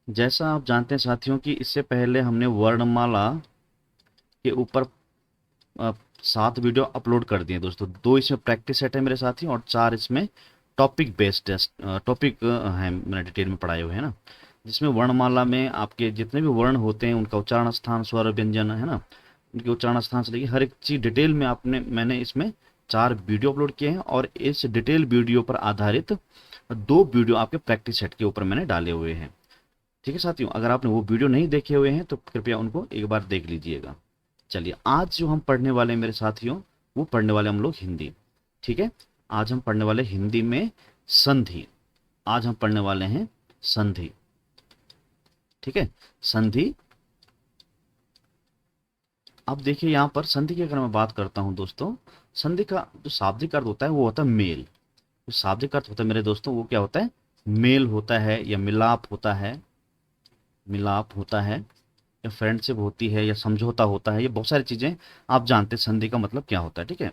जैसा आप जानते हैं साथियों कि इससे पहले हमने वर्णमाला के ऊपर अ, 7 वीडियो अपलोड कर दिए दोस्तों। 2 इसमें प्रैक्टिस सेट है मेरे साथियों और 4 इसमें टॉपिक बेस्ड टॉपिक हैं, मैंने डिटेल में पढ़ाए हुए हैं ना। जिसमें वर्णमाला में आपके जितने भी वर्ण होते हैं उनका उच्चारण स्थान, स्वर, व्यंजन है ना, उनके उच्चारण स्थान से लेके हर एक चीज़ डिटेल में मैंने इसमें 4 वीडियो अपलोड किए हैं और इस डिटेल वीडियो पर आधारित 2 वीडियो आपके प्रैक्टिस सेट के ऊपर मैंने डाले हुए हैं। ठीक है साथियों, अगर आपने वो वीडियो नहीं देखे हुए हैं तो कृपया उनको एक बार देख लीजिएगा। चलिए, आज जो हम पढ़ने वाले हैं मेरे साथियों, वो पढ़ने वाले हम लोग हिंदी। ठीक है, आज हम पढ़ने वाले हिंदी में संधि। आज हम पढ़ने वाले हैं संधि। ठीक है, संधि। अब देखिए यहाँ पर संधि की अगर मैं बात करता हूँ दोस्तों, संधि का जो शाब्दिक अर्थ होता है वो होता है मेल। जो शाब्दिक अर्थ होता है मेरे दोस्तों वो क्या होता है? मेल होता है या मिलाप होता है। मिलाप होता है या फ्रेंडशिप होती है या समझौता होता है, ये बहुत सारी चीजें आप जानते हैं संधि का मतलब क्या होता है। ठीक है,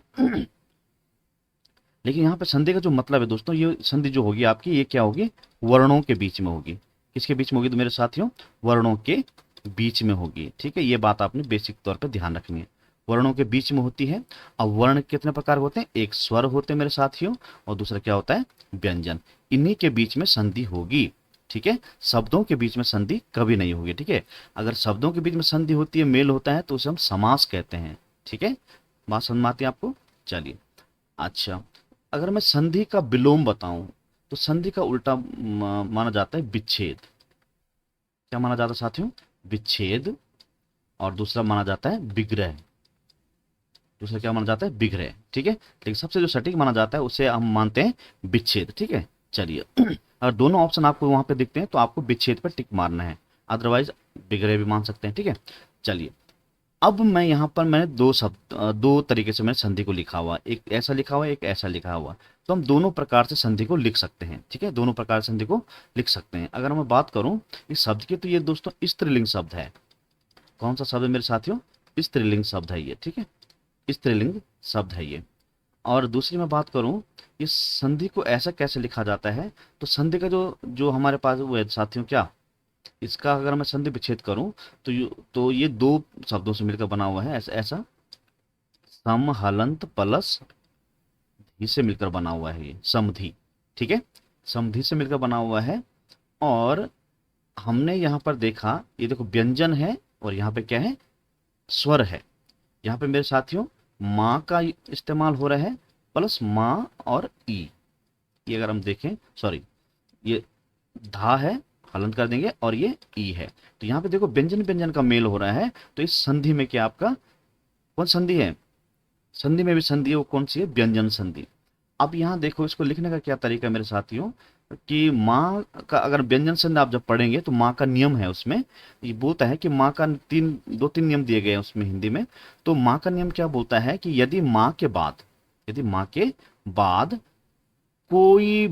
लेकिन यहाँ पे संधि का जो मतलब है दोस्तों, ये संधि जो होगी आपकी, ये क्या होगी? वर्णों के बीच में होगी। किसके बीच में होगी तो मेरे साथियों? वर्णों के बीच में होगी। ठीक है, ये बात आपने बेसिक तौर पे ध्यान रखनी है। वर्णों के बीच में होती है। अब वर्ण कितने प्रकार होते हैं? एक स्वर होते हैं मेरे साथियों और दूसरा क्या होता है? व्यंजन। इन्हीं के बीच में संधि होगी। ठीक है, शब्दों के बीच में संधि कभी नहीं होगी। ठीक है, अगर शब्दों के बीच में संधि होती है, मेल होता है, तो उसे हम समास कहते हैं। ठीक है, बात समझ में आती है आपको? चलिए, अच्छा, अगर मैं संधि का विलोम बताऊं तो संधि का उल्टा माना जाता है विच्छेद। क्या माना जाता है साथियों? विच्छेद। और दूसरा माना जाता है विग्रह। दूसरा क्या माना जाता है? विग्रह। ठीक है, लेकिन सबसे जो सटीक माना जाता है उसे हम मानते हैं विच्छेद। ठीक है, चलिए, अगर दोनों ऑप्शन आपको वहां पे दिखते हैं तो आपको विच्छेद पर टिक मारना है, अदरवाइज विग्रह भी मान सकते हैं। ठीक है, चलिए, अब मैं यहाँ पर मैंने 2 शब्द 2 तरीके से मैंने संधि को लिखा हुआ, एक ऐसा लिखा हुआ, एक ऐसा लिखा हुआ। तो हम दोनों प्रकार से संधि को लिख सकते हैं। ठीक है, दोनों प्रकार से संधि को लिख सकते हैं। अगर मैं बात करूं इस शब्द की, तो ये दोस्तों स्त्रीलिंग शब्द है। कौन सा शब्द है मेरे साथियों? स्त्रीलिंग शब्द है ये। ठीक है, स्त्रीलिंग शब्द है ये। और दूसरी मैं बात करूं, इस संधि को ऐसा कैसे लिखा जाता है, तो संधि का जो जो हमारे पास वो है साथियों, क्या इसका अगर मैं संधि विच्छेद करूं तो ये 2 शब्दों से मिलकर बना हुआ है। ऐसा ऐसा सम हलंत प्लस धी से मिलकर बना हुआ है ये समधि। ठीक है, समधि से मिलकर बना हुआ है। और हमने यहाँ पर देखा, ये देखो व्यंजन है और यहाँ पे क्या है? स्वर है। यहाँ पे मेरे साथियों माँ का इस्तेमाल हो रहा है, प्लस माँ और ई। ये अगर हम देखें, सॉरी, ये धा है, हलंत कर देंगे, और ये ई है। तो यहाँ पे देखो व्यंजन व्यंजन का मेल हो रहा है। तो इस संधि में क्या आपका कौन संधि है? संधि में भी संधि है, वो कौन सी है? व्यंजन संधि। अब यहाँ देखो इसको लिखने का क्या तरीका है मेरे साथियों, कि माँ का अगर व्यंजन संधि आप जब पढ़ेंगे तो माँ का नियम है उसमें। ये बोलता है कि माँ का 2-3 नियम दिए गए हैं उसमें हिंदी में। तो माँ का नियम क्या बोलता है कि यदि माँ के बाद कोई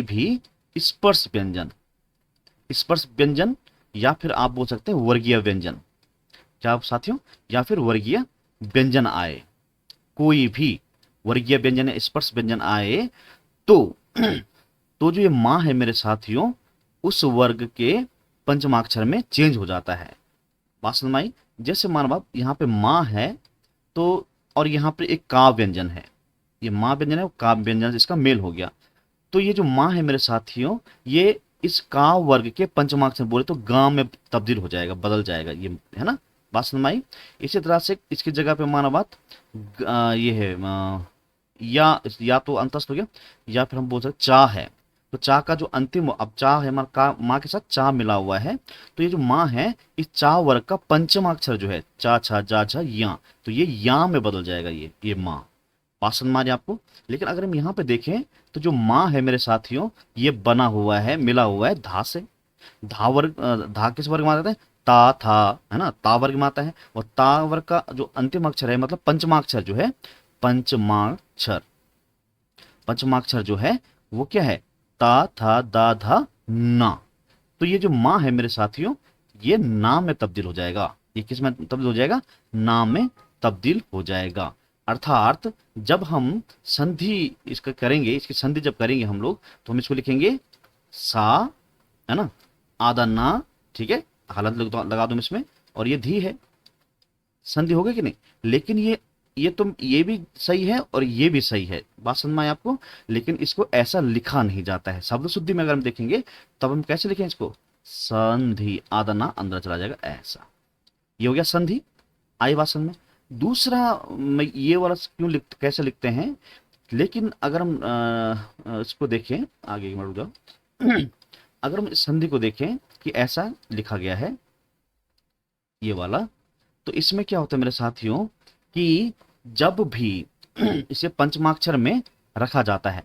भी स्पर्श व्यंजन, स्पर्श व्यंजन, या फिर आप बोल सकते हैं वर्गीय व्यंजन। क्या आप साथियों? या फिर वर्गीय व्यंजन आए, कोई भी वर्गीय व्यंजन या स्पर्श व्यंजन आए, तो तो जो ये माँ है मेरे साथियों, उस वर्ग के पंचमाक्षर में चेंज हो जाता है। बात समझ में आई? जैसे मान बाप यहाँ पे माँ है, तो और यहाँ पे एक का व्यंजन है, ये माँ व्यंजन है, वो का व्यंजन से इसका मेल हो गया। तो ये जो माँ है मेरे साथियों, ये इस का वर्ग के पंचमाक्षर बोले तो गा में तब्दील हो जाएगा, बदल जाएगा, ये है ना। बात समझ में आई? इसी तरह से इसकी जगह पे माना बात ये है या तो अंतस्थ हो गया, या फिर हम बोल सकते चा है। तो चा का जो अंतिम, अब चा है हमारा का, माँ के साथ चा मिला हुआ है। तो ये जो माँ है, इस चा वर्ग का पंचम अक्षर जो है, चा छा जा झा या, तो ये या में बदल जाएगा, ये माँ। बात समझ में आ रही है आपको? लेकिन अगर हम यहाँ पे देखें तो जो माँ है मेरे साथियों, ये बना हुआ है, मिला हुआ है धा से। धा वर्ग धा किस वर्ग में आता है? ता था, है ना, ता वर्ग में आता है। और ता वर्ग का जो अंतिम अक्षर है, मतलब पंचमाक्षर जो है, पंचमाक्षर, पंचमाक्षर जो है वो क्या है? ता था दा धा ना। तो ये जो माँ है मेरे साथियों, ये नाम में तब्दील हो जाएगा। ये किस में तब्दील हो जाएगा? नाम में तब्दील हो जाएगा। अर्थात जब हम संधि इसका करेंगे, इसकी संधि जब करेंगे हम लोग, तो हम इसको लिखेंगे सा, है ना, आदा ना, ठीक है, हलंत लगा दूं इसमें, और ये धी है, संधि हो गई कि नहीं। लेकिन ये तो ये भी सही है और ये भी सही है, बात समझ में आई आपको। लेकिन इसको ऐसा लिखा नहीं जाता है, शब्द शुद्धि में अगर हम देखेंगे तब हम कैसे लिखें इसको, संधि, आदना अंदर चला जाएगा ऐसा, ये हो गया संधि। आई बात समझ में। दूसरा मैं ये वाला क्यों कैसे लिखते हैं, लेकिन अगर हम इसको देखें आगे, एक मिनट रुक जाओ। अगर हम इस संधि को देखें कि ऐसा लिखा गया है ये वाला, तो इसमें क्या होता है मेरे साथियों कि जब भी इसे पंचमाक्षर में रखा जाता है,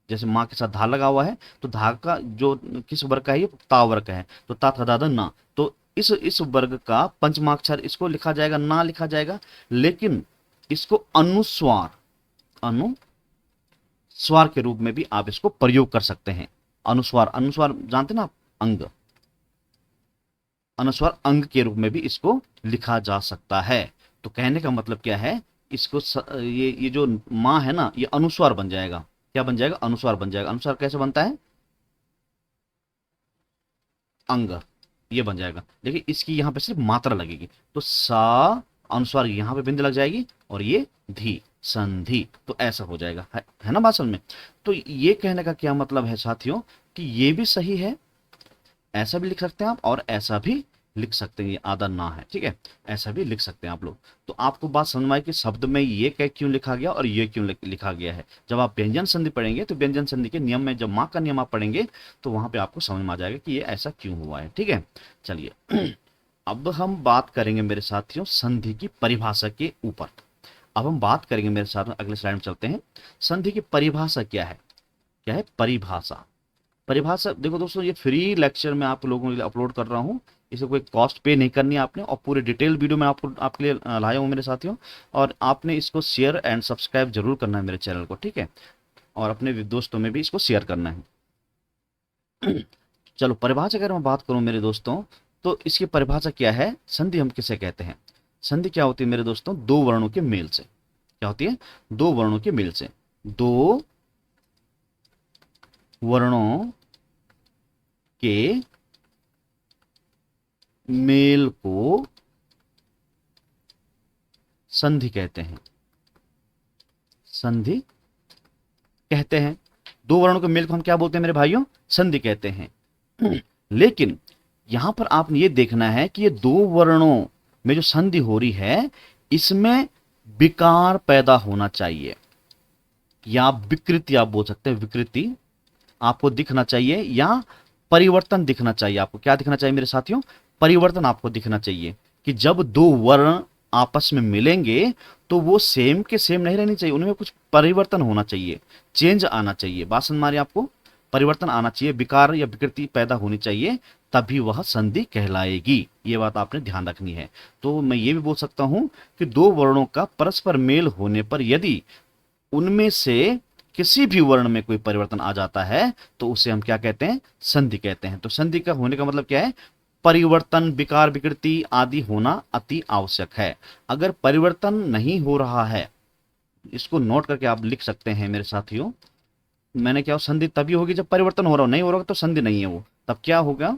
जैसे माँ के साथ धा लगा हुआ है, तो धा का जो किस वर्ग का है, ये ता वर्ग का है, तो ता था दादा ना, तो इस वर्ग का पंचमाक्षर इसको लिखा जाएगा, ना लिखा जाएगा। लेकिन इसको अनुस्वार, अनुस्वार के रूप में भी आप इसको प्रयोग कर सकते हैं। अनुस्वार, अनुस्वार जानते ना आप, अंग, अनुस्वार अंग के रूप में भी इसको लिखा जा सकता है। तो कहने का मतलब क्या है, इसको ये जो माँ है ना, ये अनुस्वार बन जाएगा। क्या बन जाएगा, अनुस्वार बन जाएगा। अनुस्वार कैसे बनता है, अंग, ये बन जाएगा। देखिए इसकी यहां पे सिर्फ मात्रा लगेगी, तो सा अनुस्वार यहां पे बिंदु लग जाएगी, और ये धी, संधि, तो ऐसा हो जाएगा, है ना बात समझ में। तो ये कहने का क्या मतलब है साथियों, कि ये भी सही है, ऐसा भी लिख सकते हैं आप, और ऐसा भी लिख सकते हैं, ये आदा ना है, ठीक है, ऐसा भी लिख सकते हैं आप लोग। तो आपको बात समझ में आई कि शब्द में ये क्या क्यों लिखा गया और ये क्यों लिखा गया है। जब आप व्यंजन संधि पढ़ेंगे तो व्यंजन संधि के नियम में जब माँ का नियम आप पढ़ेंगे तो वहां पे आपको समझ में आ जाएगा कि ये ऐसा क्यों हुआ है, ठीक है। चलिए अब हम बात करेंगे मेरे साथियों संधि की परिभाषा के ऊपर। अब हम बात करेंगे मेरे साथ, अगले स्लाइड में चलते हैं। संधि की परिभाषा क्या है, क्या है परिभाषा। परिभाषा देखो दोस्तों, ये फ्री लेक्चर मैं आप लोगों के लिए अपलोड कर रहा हूँ, इसे कोई कॉस्ट पे नहीं करनी है आपने, और पूरे डिटेल वीडियो मैं आपको आपके लिए लाया हूँ मेरे साथियों। और आपने इसको शेयर एंड सब्सक्राइब जरूर करना है मेरे चैनल को, ठीक है, और अपने दोस्तों में भी इसको शेयर करना है। चलो परिभाषा अगर मैं बात करूं मेरे दोस्तों, तो इसकी परिभाषा क्या है, संधि हम किसे कहते हैं। संधि क्या होती है मेरे दोस्तों, दो वर्णों के मेल से। क्या होती है, दो वर्णों के मेल से, दो वर्णों के मेल को संधि कहते हैं, संधि कहते हैं। दो वर्णों के मेल को हम क्या बोलते हैं मेरे भाइयों, संधि कहते हैं। लेकिन यहां पर आपने ये देखना है कि ये दो वर्णों में जो संधि हो रही है, इसमें विकार पैदा होना चाहिए, या विकृति आप बोल सकते हैं, विकृति आपको दिखना चाहिए, या परिवर्तन दिखना चाहिए। आपको क्या दिखना चाहिए मेरे साथियों, परिवर्तन आपको दिखना चाहिए, कि जब दो वर्ण आपस में मिलेंगे तो वो सेम के सेम नहीं रहनी चाहिए, उनमें कुछ परिवर्तन होना चाहिए, चेंज आना चाहिए। बात समझ में आ रही है आपको, परिवर्तन आना चाहिए, विकार या विकृति पैदा होनी चाहिए, तभी वह संधि कहलाएगी। ये बात आपने ध्यान रखनी है। तो मैं ये भी बोल सकता हूं कि दो वर्णों का परस्पर मेल होने पर यदि उनमें से किसी भी वर्ण में कोई परिवर्तन आ जाता है तो उसे हम क्या कहते हैं, संधि कहते हैं। तो संधि का होने का मतलब क्या है, परिवर्तन, विकार, विकृति आदि होना अति आवश्यक है। अगर परिवर्तन नहीं हो रहा है, इसको नोट करके आप लिख सकते हैं मेरे साथियों, मैंने क्या, संधि तभी होगी जब परिवर्तन हो रहा हो, नहीं हो रहा तो संधि नहीं है वो, तब क्या होगा।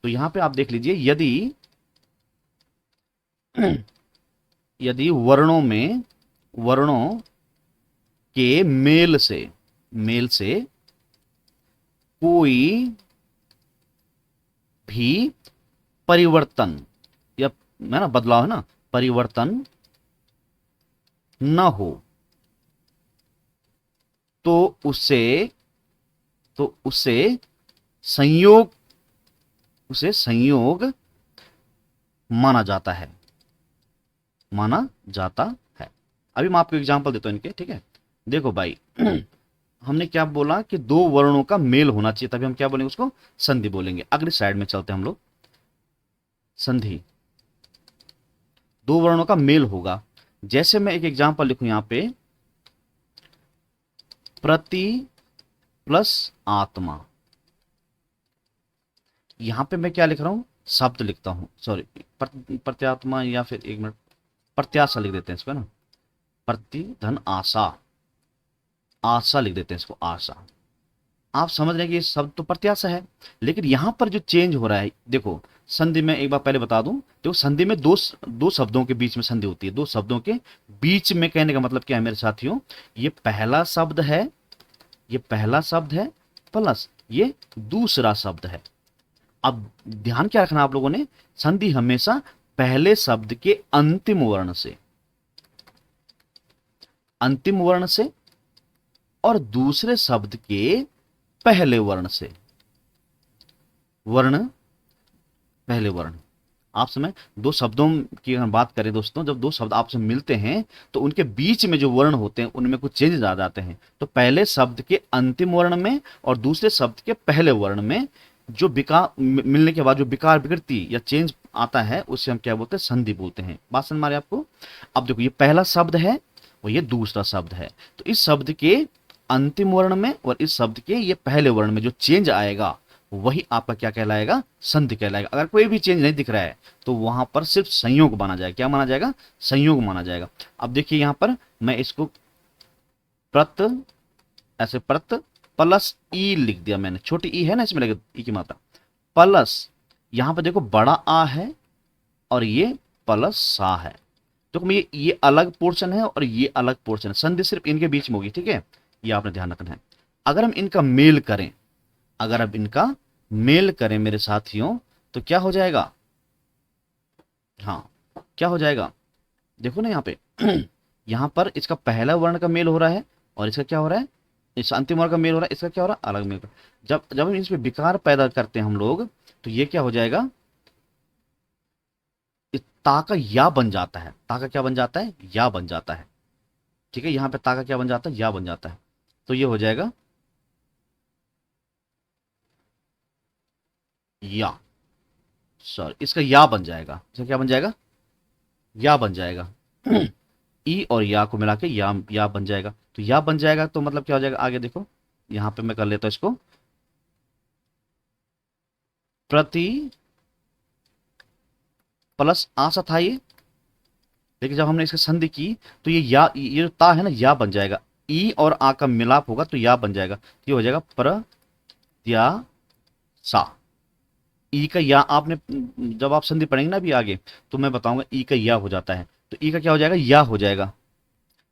तो यहां पे आप देख लीजिए, यदि यदि वर्णों के मेल से कोई भी परिवर्तन या है ना, बदलाव है ना, परिवर्तन न हो तो उसे संयोग माना जाता है, माना जाता है। अभी मैं आपको एग्जांपल देता हूं इनके, ठीक है। देखो भाई, हमने क्या बोला कि दो वर्णों का मेल होना चाहिए, तभी हम क्या बोलेंगे, उसको संधि बोलेंगे। अगली साइड में चलते हैं हम लोग। संधि, दो वर्णों का मेल होगा। जैसे मैं एक एग्जांपल लिखूं यहां पे, प्रति प्लस आत्मा, यहां पे मैं क्या लिख रहा हूं, शब्द लिखता हूं, सॉरी, प्रत्यात्मा, या फिर एक मिनट, प्रत्याशा लिख देते हैं इसको ना, प्रति धन आशा, आशा लिख देते हैं इसको, आशा। आप समझ रहे हैं कि ये शब्द तो प्रत्याशा है, लेकिन यहां पर जो चेंज हो रहा है, देखो संधि में एक बार पहले बता दूं, तो संधि में दो शब्दों के बीच में संधि होती है। दो शब्दों के बीच में कहने का मतलब क्या है मेरे साथियों, ये पहला शब्द है, ये पहला शब्द है प्लस ये दूसरा शब्द है। अब ध्यान क्या रखना आप लोगों ने, संधि हमेशा पहले शब्द के अंतिम वर्ण से, अंतिम वर्ण से और दूसरे शब्द के पहले वर्ण से, वर्ण पहले वर्ण। आप समय दो शब्दों की अगर बात करें दोस्तों, जब दो शब्द आपसे मिलते हैं तो उनके बीच में जो वर्ण होते हैं उनमें कुछ चेंजेस आ जाते हैं। तो पहले शब्द के अंतिम वर्ण में और दूसरे शब्द के पहले वर्ण में जो विकार मिलने के बाद जो विकार विकृति या चेंज आता है उसे हम क्या बोलते हैं, संधि बोलते हैं। बात समझ में आ रही है आपको। अब देखो ये पहला शब्द है और ये दूसरा शब्द है, तो इस शब्द के अंतिम वर्ण में और इस शब्द के ये पहले वर्ण में जो चेंज आएगा वही आपका क्या कहलाएगा, संधि कहलाएगा। अगर कोई भी चेंज नहीं दिख रहा है तो वहां पर सिर्फ संयोग माना जाएगा। क्या माना जाएगा, संयोग माना जाएगा। अब देखिए यहां पर मैं इसको प्रत, ऐसे प्रत प्लस ई लिख दिया मैंने, छोटी ई है ना इसमें लगे ई की मात्रा, प्लस यहां पर देखो बड़ा आ है और ये प्लस सा है। तो ये अलग पोर्शन है और ये अलग पोर्शन है, संधि सिर्फ इनके बीच में होगी, ठीक है, ये आपने ध्यान रखना है। अगर हम इनका मेल करें, अगर अब इनका मेल करें मेरे साथियों तो क्या हो जाएगा, हाँ क्या हो जाएगा, देखो ना यहाँ पे यहाँ पर इसका पहला वर्ण का मेल हो रहा है और इसका क्या हो रहा है, इस अंतिम वर्ण का मेल हो रहा है, इसका क्या हो रहा है, अलग मेल। जब जब हम इसमें विकार पैदा करते हैं हम लोग, तो ये क्या हो जाएगा, ता का या बन जाता है। ता का क्या बन जाता है, या बन जाता है, ठीक है। यहाँ पे ता का क्या बन जाता है, या बन जाता है। तो ये हो जाएगा या, सॉरी इसका या बन जाएगा, इसका क्या बन जाएगा, या बन जाएगा। ई और या को मिला के या बन जाएगा। तो या बन जाएगा तो मतलब क्या हो जाएगा, आगे देखो यहां पे मैं कर लेता हूं इसको, प्रति प्लस आशा था ये, लेकिन जब हमने इसकी संधि की तो ये या, ये जो ता है ना या बन जाएगा, ई और आ का मिलाप होगा तो या बन जाएगा। ये हो जाएगा प्रत्याशा। ई का या आपने जब आप संधि पढ़ेंगे ना अभी आगे तो मैं बताऊंगा, ई का या हो जाता है तो ई का क्या हो जाएगा, या हो जाएगा।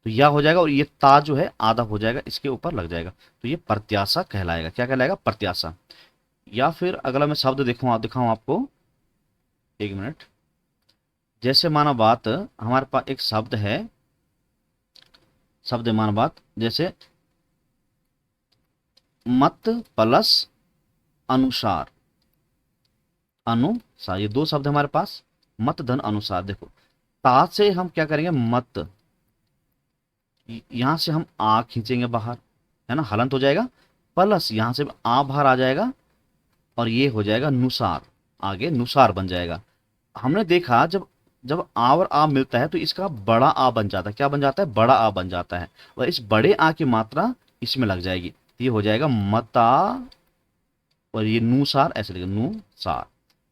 तो या हो जाएगा और ये ता जो है आधा हो जाएगा, इसके ऊपर लग जाएगा, तो ये प्रत्याशा कहलाएगा। क्या कहलाएगा, प्रत्याशा। या फिर अगला मैं शब्द दिखाऊं आपको, एक मिनट। जैसे माना बात, हमारे पास एक शब्द है, शब्द माना बात, जैसे मत प्लस अनुसार, अनुसार, ये दो शब्द हमारे पास, मत धन अनुसार। देखो ता से हम क्या करेंगे, मत, यहां से हम आ खींचेंगे बाहर, है ना, हलंत हो जाएगा, प्लस यहां से आ बाहर आ जाएगा और ये हो जाएगा नुसार, आगे नुसार बन जाएगा। हमने देखा जब जब आ और आ मिलता है तो इसका बड़ा आ बन जाता है। क्या बन जाता है, बड़ा आ बन जाता है, और इस बड़े आ की मात्रा इसमें लग जाएगी, तो ये हो जाएगा मता, और ये नुसार ऐसे लिखेगा, नुसार,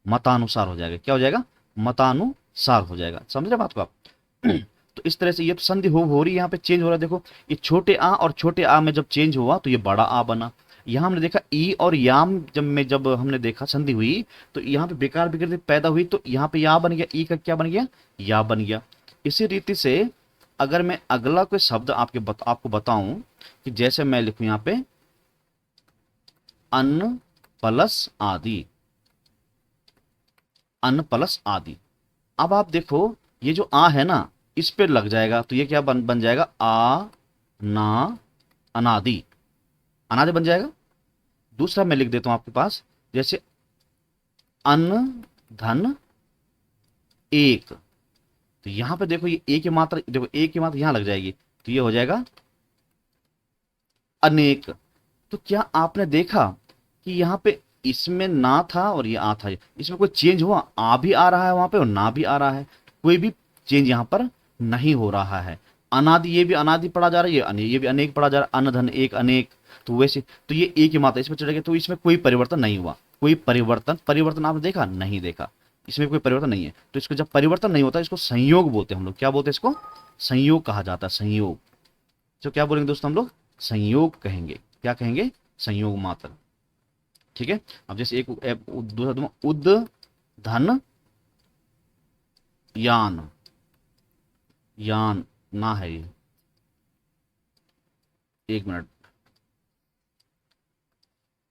मतानुसार हो जाएगा। क्या हो जाएगा, मतानुसार हो जाएगा। समझ रहे बात को आप। तो इस तरह से ये तो संधि हो रही है, यहाँ पे चेंज हो रहा है। देखो ये छोटे आ और छोटे आ में जब चेंज हुआ तो ये बड़ा आ बना। यहाँ हमने देखा ई और याम जब हमने देखा संधि हुई तो यहाँ पे बेकार विकृति पैदा हुई, तो यहाँ पे या बन गया, ई का क्या बन गया, या बन गया। इसी रीति से अगर मैं अगला कोई शब्द आपको बताऊं कि जैसे मैं लिखूं यहाँ पे अन्न प्लस आदि, अन्न प्लस आदि। अब आप देखो ये जो आ है ना इस पे लग जाएगा, तो ये क्या बन जाएगा, आ ना अनादि, अनादि बन जाएगा। दूसरा मैं लिख देता हूं आपके पास, जैसे अन्न धन एक, तो यहां पे देखो ये ए की मात्रा, देखो ए की मात्रा यहां लग जाएगी, तो ये हो जाएगा अनेक। तो क्या आपने देखा कि यहां पे इसमें ना था और ये आ था, इसमें कोई चेंज हुआ, आ भी आ रहा है वहां पे और ना भी आ रहा है, कोई भी चेंज यहां पर नहीं हो रहा है। अनादि, ये भी अनादि पढ़ा जा रहा है, ये भी अनेक पढ़ा जा रहा है, अन्न धन एक अनेक, तो वैसे तो ये एक ही मात्रा इसमें चढ़ गया, तो इसमें कोई परिवर्तन नहीं हुआ। कोई परिवर्तन आपने देखा, नहीं देखा, इसमें कोई परिवर्तन नहीं है। तो इसको जब परिवर्तन नहीं होता इसको संयोग बोलते हैं हम लोग। क्या बोलते हैं इसको, संयोग कहा जाता है, संयोग। तो क्या बोलेंगे दोस्तों हम लोग, संयोग कहेंगे। क्या कहेंगे, संयोग मात्र। ठीक है, अब जैसे दूसरा दूंगा, उद धन यान, यान ना है ये, एक मिनट,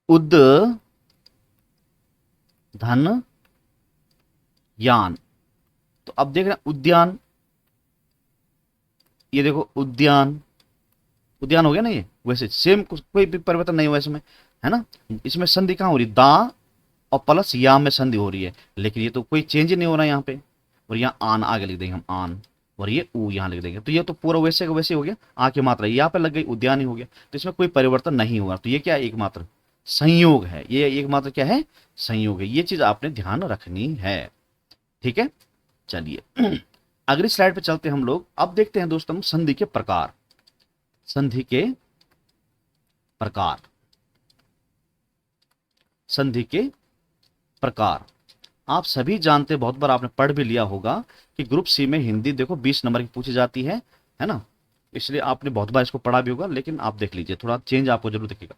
उद धन यान। तो अब देख रहे हैं उद्यान, ये देखो उद्यान, उद्यान हो गया ना ये। वैसे सेम कोई भी परिवर्तन नहीं हुआ इसमें, है ना। इसमें संधि कहाँ हो रही, दा और प्लस या में संधि हो रही है, लेकिन ये तो कोई चेंज नहीं हो रहा है यहाँ पे। और यहाँ आन आगे लिख देंगे हम, आन, और ये ऊ यहाँ लिख देंगे। तो ये तो पूरा वैसे का वैसे हो गया, आ की मात्रा यहाँ पे लग गई, उद्यान ही हो गया। तो इसमें कोई परिवर्तन नहीं हुआ। तो ये क्या है, एकमात्र संयोग है, ये एकमात्र क्या है, संयोग है। ये चीज आपने ध्यान रखनी है। ठीक है, चलिए अगली स्लाइड पे चलते हैं हम लोग। अब देखते हैं दोस्तों हम संधि के प्रकार, संधि के प्रकार, संधि के प्रकार। आप सभी जानते हैं, बहुत बार आपने पढ़ भी लिया होगा कि ग्रुप सी में हिंदी देखो 20 नंबर की पूछी जाती है ना। इसलिए आपने बहुत बार इसको पढ़ा भी होगा, लेकिन आप देख लीजिए, थोड़ा चेंज आपको जरूर दिखेगा।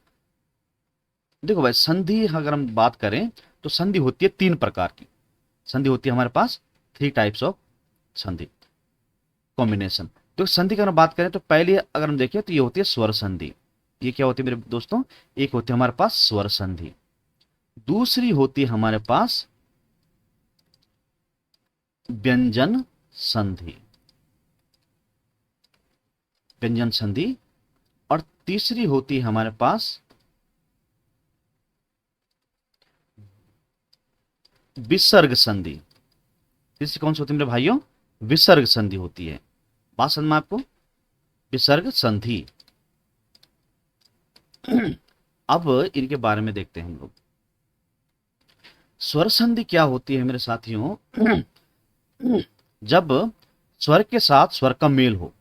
देखो भाई, संधि अगर हम बात करें तो संधि होती है 3 प्रकार की। संधि होती है हमारे पास 3 टाइप्स ऑफ संधि कॉम्बिनेशन। तो संधि की अगर बात करें तो पहले अगर हम देखें तो ये होती है स्वर संधि। ये क्या होती है मेरे दोस्तों, एक होती है हमारे पास स्वर संधि, दूसरी होती है हमारे पास व्यंजन संधि, व्यंजन संधि, और तीसरी होती है हमारे पास विसर्ग संधि। तीसरी कौन सी होती है मेरे भाइयों, विसर्ग संधि होती है। बात समझ में आपको, विसर्ग संधि। अब इनके बारे में देखते हैं हम लोग। स्वर संधि क्या होती है मेरे साथियों, जब स्वर के साथ स्वर का मेल हो,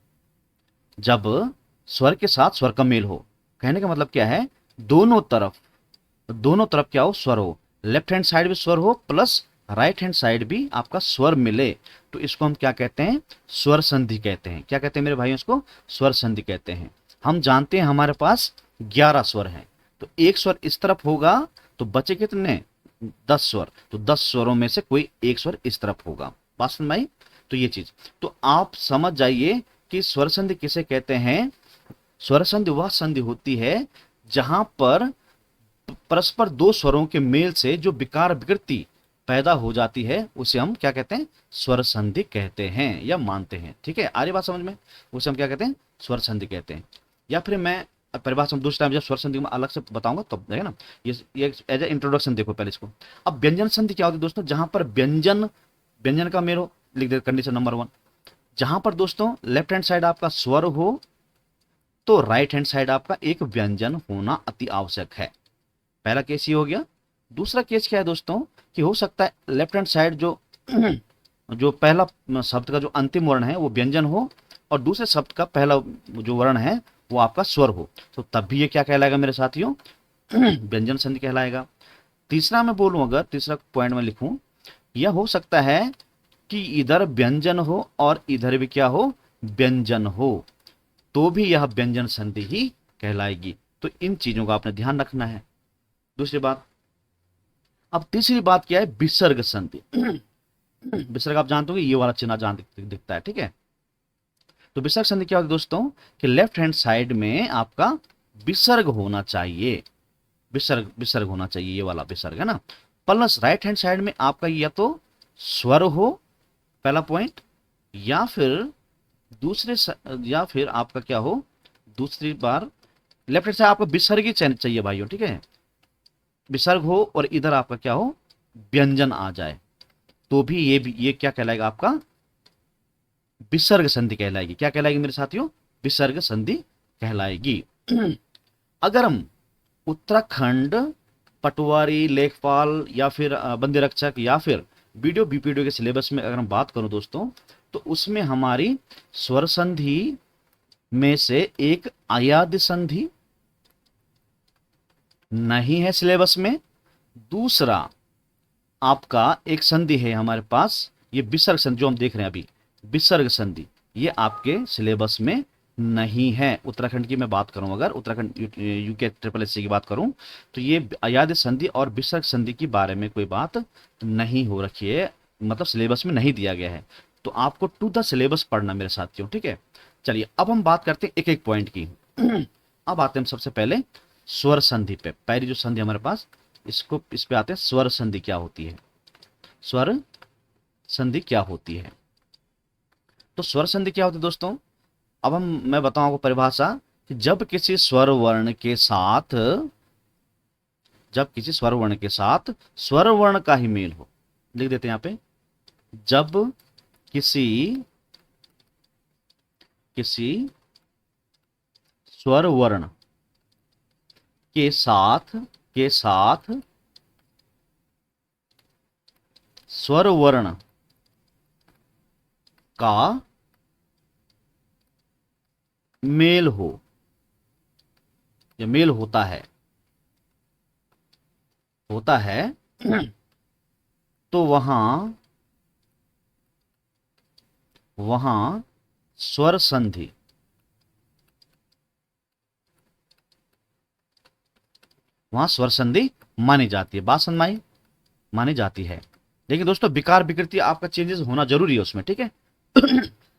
जब स्वर के साथ स्वर का मेल हो, कहने का मतलब क्या है, दोनों तरफ क्या हो, स्वर हो, लेफ्ट हैंड साइड भी स्वर हो प्लस राइट हैंड साइड भी आपका स्वर मिले, तो इसको हम क्या कहते हैं, स्वर संधि कहते हैं। क्या कहते हैं मेरे भाइयों, इसको स्वर संधि कहते हैं। हम जानते हैं हमारे पास 11 स्वर हैं, तो एक स्वर इस तरफ होगा तो बचे कितने, 10 स्वर, तो 10 स्वरों में से कोई एक स्वर इस तरफ होगा। बात समझ में आई। तो ये चीज तो आप समझ जाइए कि स्वर संधि किसे कहते हैं। स्वर संधि वह संधि होती है जहां पर परस्पर 2 स्वरों के मेल से जो विकार विकृति पैदा हो जाती है, उसे हम क्या कहते हैं, स्वर संधि कहते हैं या मानते हैं। ठीक है, आ रही बात समझ में, उसे हम क्या कहते हैं, स्वर संधि कहते हैं। या फिर मैं परिभाषा दूसरे टाइम जब स्वर संधि में अलग से बताऊंगा तब है ना, ये एज ए इंट्रोडक्शन देखो पहले इसको। अब व्यंजन संधि क्या होती है दोस्तों, जहां पर व्यंजन का मेल हो, लिख दे कंडीशन नंबर 1। जहां पर दोस्तों लेफ्ट हैंड साइड आपका स्वर हो तो राइट हैंड साइड आपका एक व्यंजन होना अति आवश्यक है। पहला केस ये हो गया। दूसरा केस क्या है दोस्तों, कि हो सकता है लेफ्ट हैंड साइड जो जो पहला शब्द का जो अंतिम वर्ण है वो व्यंजन हो, और दूसरे शब्द का पहला जो वर्ण है वो आपका स्वर हो, तो तब भी ये क्या कहलाएगा मेरे साथियों, व्यंजन संधि कहलाएगा। तीसरा मैं बोलूं, अगर तीसरा पॉइंट में लिखूं, यह हो सकता है कि इधर व्यंजन हो और इधर भी क्या हो, व्यंजन हो, तो भी यह व्यंजन संधि ही कहलाएगी। तो इन चीजों का आपने ध्यान रखना है। दूसरी बात, अब तीसरी बात क्या है, विसर्ग संधि। विसर्ग आप जानते हो ये वाला चिन्ह जान दिखता है, ठीक है। तो विसर्ग संधि क्या होती है दोस्तों, कि लेफ्ट हैंड साइड में आपका विसर्ग होना चाहिए, विसर्ग होना चाहिए, ये वाला विसर्ग है ना, प्लस राइट हैंड साइड में आपका या तो स्वर हो, पहला पॉइंट, या फिर आपका क्या हो, दूसरी बार लेफ्ट हैंड साइड आपका विसर्ग ही चाहिए भाइयों, ठीक है, विसर्ग हो और इधर आपका क्या हो, व्यंजन आ जाए, तो भी ये क्या कहलाएगा, आपका विसर्ग संधि कहलाएगी। क्या कहलाएगी मेरे साथियों, विसर्ग संधि कहलाएगी। अगर हम उत्तराखंड, पटवारी, लेखपाल या फिर बंदी रक्षक या फिर बीडीओ बीपीडीओ के सिलेबस में अगर हम बात करूं दोस्तों, तो उसमें हमारी स्वर संधि में से एक अयाद्य संधि नहीं है सिलेबस में। दूसरा आपका एक संधि है हमारे पास, ये विसर्ग संधि जो हम देख रहे हैं अभी, विसर्ग संधि, ये आपके सिलेबस में नहीं है। उत्तराखंड की मैं बात करूं, अगर उत्तराखंड यूके ट्रिपल एससी की बात करूं, तो ये अयाद्य संधि और विसर्ग संधि के बारे में कोई बात नहीं हो रखी है, मतलब सिलेबस में नहीं दिया गया है। तो आपको टू द सिलेबस पढ़ना मेरे साथियों, ठीक है। चलिए अब हम बात करते हैं एक एक पॉइंट की। अब आते हैं हम सबसे पहले स्वर संधि पे। पहली जो संधि हमारे पास, इस पे आते हैं, स्वर संधि क्या होती है। स्वर संधि क्या होती है? तो स्वर संधि क्या होती है दोस्तों? अब मैं बताऊं आपको परिभाषा कि जब किसी स्वर वर्ण के साथ स्वर वर्ण का ही मेल हो, लिख देते हैं यहां पे, जब किसी किसी स्वर वर्ण के साथ स्वर वर्ण का मेल हो या मेल होता है तो वहां स्वर संधि मानी जाती है। बात समझ में आई? मानी जाती है। लेकिन दोस्तों विकार विकृति आपका चेंजेस होना जरूरी है उसमें, ठीक है।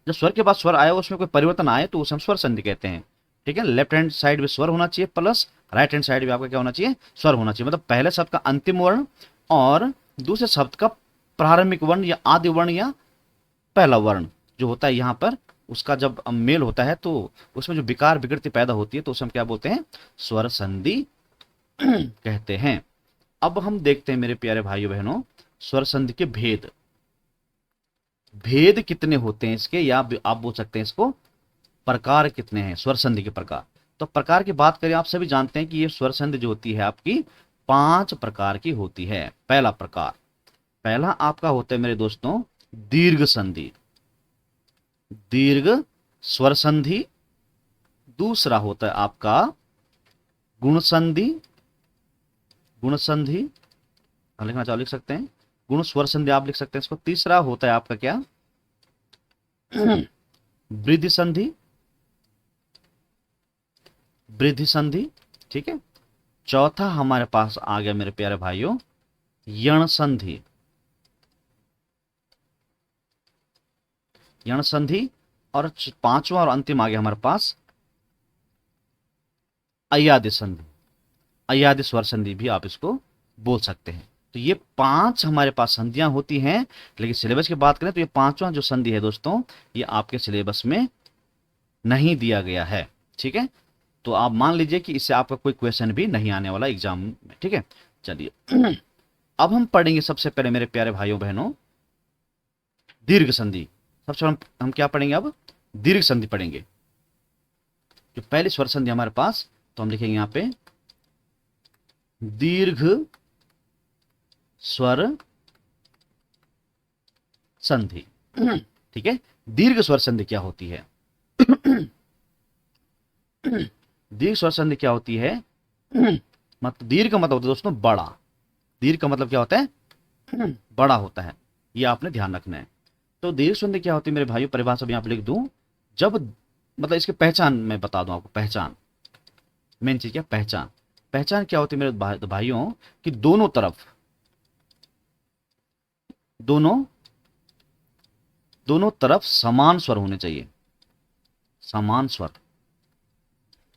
जब स्वर के बाद स्वर आया उसमें कोई परिवर्तन आए तो उसे हम स्वर संधि कहते हैं, ठीक है। लेफ्ट हैंड साइड में स्वर होना चाहिए प्लस राइट हैंड साइड में आपका क्या होना चाहिए? स्वर होना चाहिए। मतलब पहले शब्द का अंतिम वर्ण और दूसरे शब्द का प्रारंभिक वर्ण या आदि वर्ण या पहला वर्ण जो होता है यहाँ पर, उसका जब मेल होता है तो उसमें जो विकार विकृति पैदा होती है तो उसे हम क्या बोलते हैं? स्वर संधि कहते हैं। अब हम देखते हैं मेरे प्यारे भाइयों बहनों, स्वर संधि के भेद कितने होते हैं इसके, या आप बोल सकते हैं इसको प्रकार कितने हैं स्वर संधि के प्रकार। तो प्रकार की बात करें, आप सभी जानते हैं कि ये स्वर संधि जो होती है आपकी 5 प्रकार की होती है। पहला आपका होता है मेरे दोस्तों दीर्घ संधि, दीर्घ स्वर संधि। दूसरा होता है आपका गुण संधि, हम लिखना चाहो लिख सकते हैं, गुण स्वर संधि आप लिख सकते हैं इसको। तीसरा होता है आपका क्या? वृद्धि संधि, ठीक है। चौथा हमारे पास आ गया मेरे प्यारे भाइयों यण संधि, और पांचवा और अंतिम आ गया हमारे पास अयाद्य संधि, अयाद्य स्वर संधि भी आप इसको बोल सकते हैं। तो ये 5 हमारे पास संधियां होती हैं। लेकिन सिलेबस की बात करें तो ये पांचवा जो संधि है दोस्तों, ये आपके सिलेबस में नहीं दिया गया है, ठीक है। तो आप मान लीजिए कि इससे आपका कोई क्वेश्चन भी नहीं आने वाला एग्जाम में, ठीक है। चलिए अब हम पढ़ेंगे सबसे पहले मेरे प्यारे भाइयों बहनों दीर्घ संधि। सबसे हम क्या पढ़ेंगे? अब दीर्घ संधि पढ़ेंगे। जो पहली स्वर संधि हमारे पास, तो हम लिखेंगे यहां पे दीर्घ स्वर संधि, ठीक है। दीर्घ स्वर संधि क्या होती है? दीर्घ स्वर संधि क्या होती है? मतलब दीर्घ का मतलब होता है दोस्तों बड़ा। दीर्घ का मतलब क्या होता है? बड़ा होता है। ये आपने ध्यान रखना है। तो दीर्घ संधि क्या होती है मेरे भाइयों, परिभाषा भी यहाँ पे लिख दूं। जब मतलब इसकी पहचान मैं बता दूं आपको। पहचान, मेन चीज क्या? पहचान क्या होती है मेरे भाइयों कि दोनों तरफ समान स्वर होने चाहिए, समान स्वर।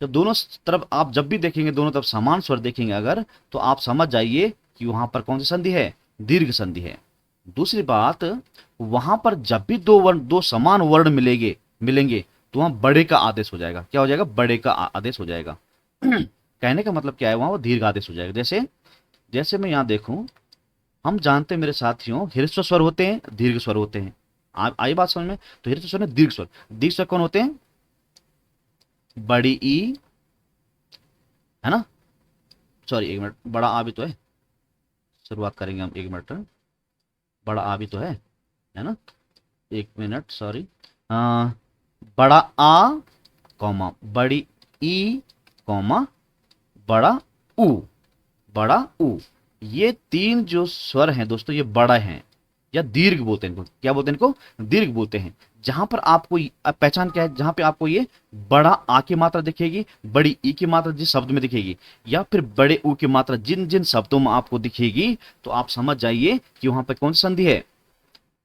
जब दोनों तरफ आप जब भी देखेंगे, दोनों तरफ समान स्वर देखेंगे अगर, तो आप समझ जाइए कि वहां पर कौन सी संधि है? दीर्घ संधि है। दूसरी बात, वहां पर जब भी दो समान वर्ण मिलेंगे तो वहां बड़े का आदेश हो जाएगा। क्या हो जाएगा? बड़े का आदेश हो जाएगा। कहने का मतलब क्या है? वहां वो दीर्घ आदेश हो जाएगा। जैसे मैं यहां देखूं, हम जानते हैं मेरे साथियों ह्रस्व स्वर होते हैं, दीर्घ स्वर होते हैं। आई बात समझ में? तो ह्रस्व स्वर में दीर्घ स्वर कौन होते हैं? बड़ी ई, है ना। सॉरी एक मिनट, बड़ा आ भी तो है। शुरुआत करेंगे हम, एक मिनट। बड़ा आ भी तो है ना। एक मिनट, सॉरी। बड़ा आ कॉमा बड़ी ई कॉमा बड़ा ऊ, ये 3 जो स्वर हैं दोस्तों, ये बड़ा हैं या दीर्घ बोलते हैं इनको। क्या बोलते हैं इनको? दीर्घ बोलते हैं। जहां पर आपको पहचान क्या है, जहां पे आपको ये बड़ा आ की मात्रा दिखेगी, बड़ी ई की मात्रा जिस शब्द में दिखेगी, या फिर बड़े ऊ की मात्रा जिन जिन शब्दों में आपको दिखेगी, तो आप समझ जाइए कि वहां पर कौन सी संधि है,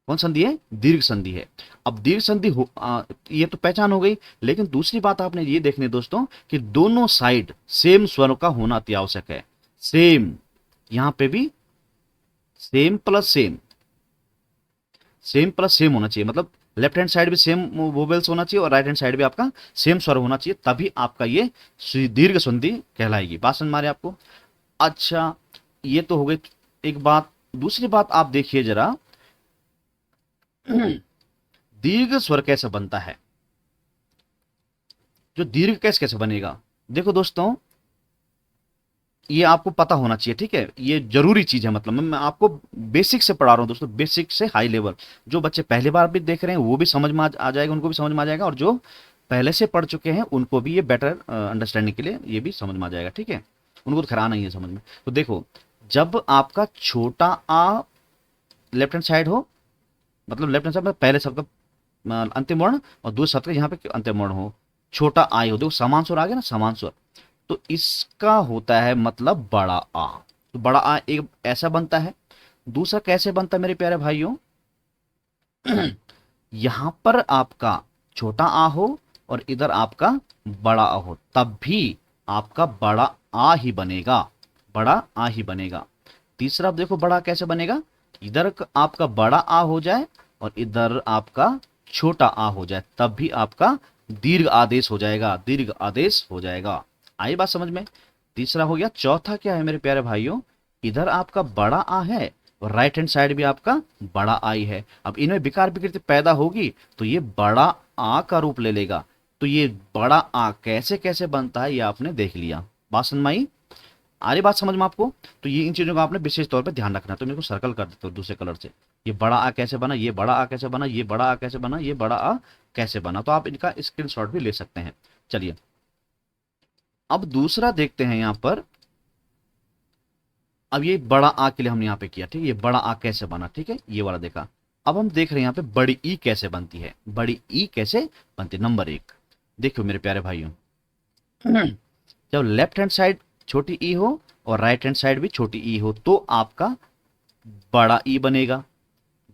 कौन संधि है, दीर्घ संधि है। अब दीर्घ संधि ये तो पहचान हो गई, लेकिन दूसरी बात आपने ये देखनी है दोस्तों कि दोनों साइड सेम स्वरों का होना अति आवश्यक है। सेम, यहां पे भी same plus same, same plus same होना चाहिए, मतलब लेफ्ट हैंड साइड भी सेम वोवेल्स होना चाहिए और राइट हैंड साइड भी आपका सेम स्वर होना चाहिए, तभी आपका ये दीर्घ संधि कहलाएगी। बात समझ में आ रही है आपको? अच्छा, ये तो हो गई एक बात। दूसरी बात आप देखिए जरा, दीर्घ स्वर कैसे बनता है, जो दीर्घ कैसे कैसे बनेगा। देखो दोस्तों, ये आपको पता होना चाहिए, ठीक है, ये जरूरी चीज है, मतलब मैं आपको बेसिक से पढ़ा रहा हूं दोस्तों, बेसिक से हाई लेवल। जो बच्चे पहली बार भी देख रहे हैं वो भी समझ में आ जाएगा, उनको भी समझ में आ जाएगा, और जो पहले से पढ़ चुके हैं उनको भी ये बेटर अंडरस्टैंडिंग के लिए ये भी समझ में आ जाएगा, ठीक है। उनको तो खरा नहीं है समझ में। तो देखो, जब आपका छोटा आ लेफ्ट हैंड साइड हो, मतलब लेफ्ट हैंड साइड में पहले शब्द का अंतिम वर्ण और दूसरे शब्द का यहाँ पे अंतिम वर्ण हो, छोटा आई हो, देखो समान स्वर आ गया ना, समान स्वर, तो इसका होता है मतलब बड़ा आ। तो बड़ा आ एक ऐसा बनता है। दूसरा कैसे बनता है मेरे प्यारे भाइयों, यहां पर आपका छोटा आ हो और इधर आपका बड़ा आ हो, तब भी आपका बड़ा आ ही बनेगा, बड़ा आ ही बनेगा। तीसरा अब देखो बड़ा कैसे बनेगा, इधर आपका बड़ा आ हो जाए और इधर आपका छोटा आ हो जाए, तब भी आपका दीर्घ आदेश हो जाएगा, दीर्घ आदेश हो जाएगा। आई बात समझ में? तीसरा हो गया। चौथा क्या है मेरे प्यारे भाइयों, इधर आपका बड़ा आ है और राइट हैंड साइड भी आपका बड़ा आई है। अब इनमें विकार विकृति पैदा होगी तो ये बड़ा आ का रूप ले लेगा। तो ये बड़ा आ कैसे कैसे बनता है ये आपने देख लिया। बात समझ में आई? आ रही बात समझ में आपको? तो ये इन चीजों का आपने विशेष तौर पे ध्यान रखना है। तो मेरे को सर्कल कर देते हो दूसरे कलर से, ये बड़ा आ कैसे बना, ये बड़ा आ कैसे बना, ये बड़ा आ कैसे बना, ये बड़ा आ कैसे बना। तो आप इनका स्क्रीनशॉट भी ले सकते हैं। चलिए अब दूसरा देखते हैं यहां पर। अब ये बड़ा आ के लिए हमने यहां पे किया, ठीक है, ये बड़ा आ कैसे बना, ठीक है, ये वाला देखा। अब हम देख रहे हैं यहां पे बड़ी ई कैसे बनती है, बड़ी ई कैसे बनती है। नंबर एक, देखो मेरे प्यारे भाइयों, जब लेफ्ट हैंड साइड छोटी ई हो और राइट हैंड साइड भी छोटी ई हो तो आपका बड़ा ई बनेगा।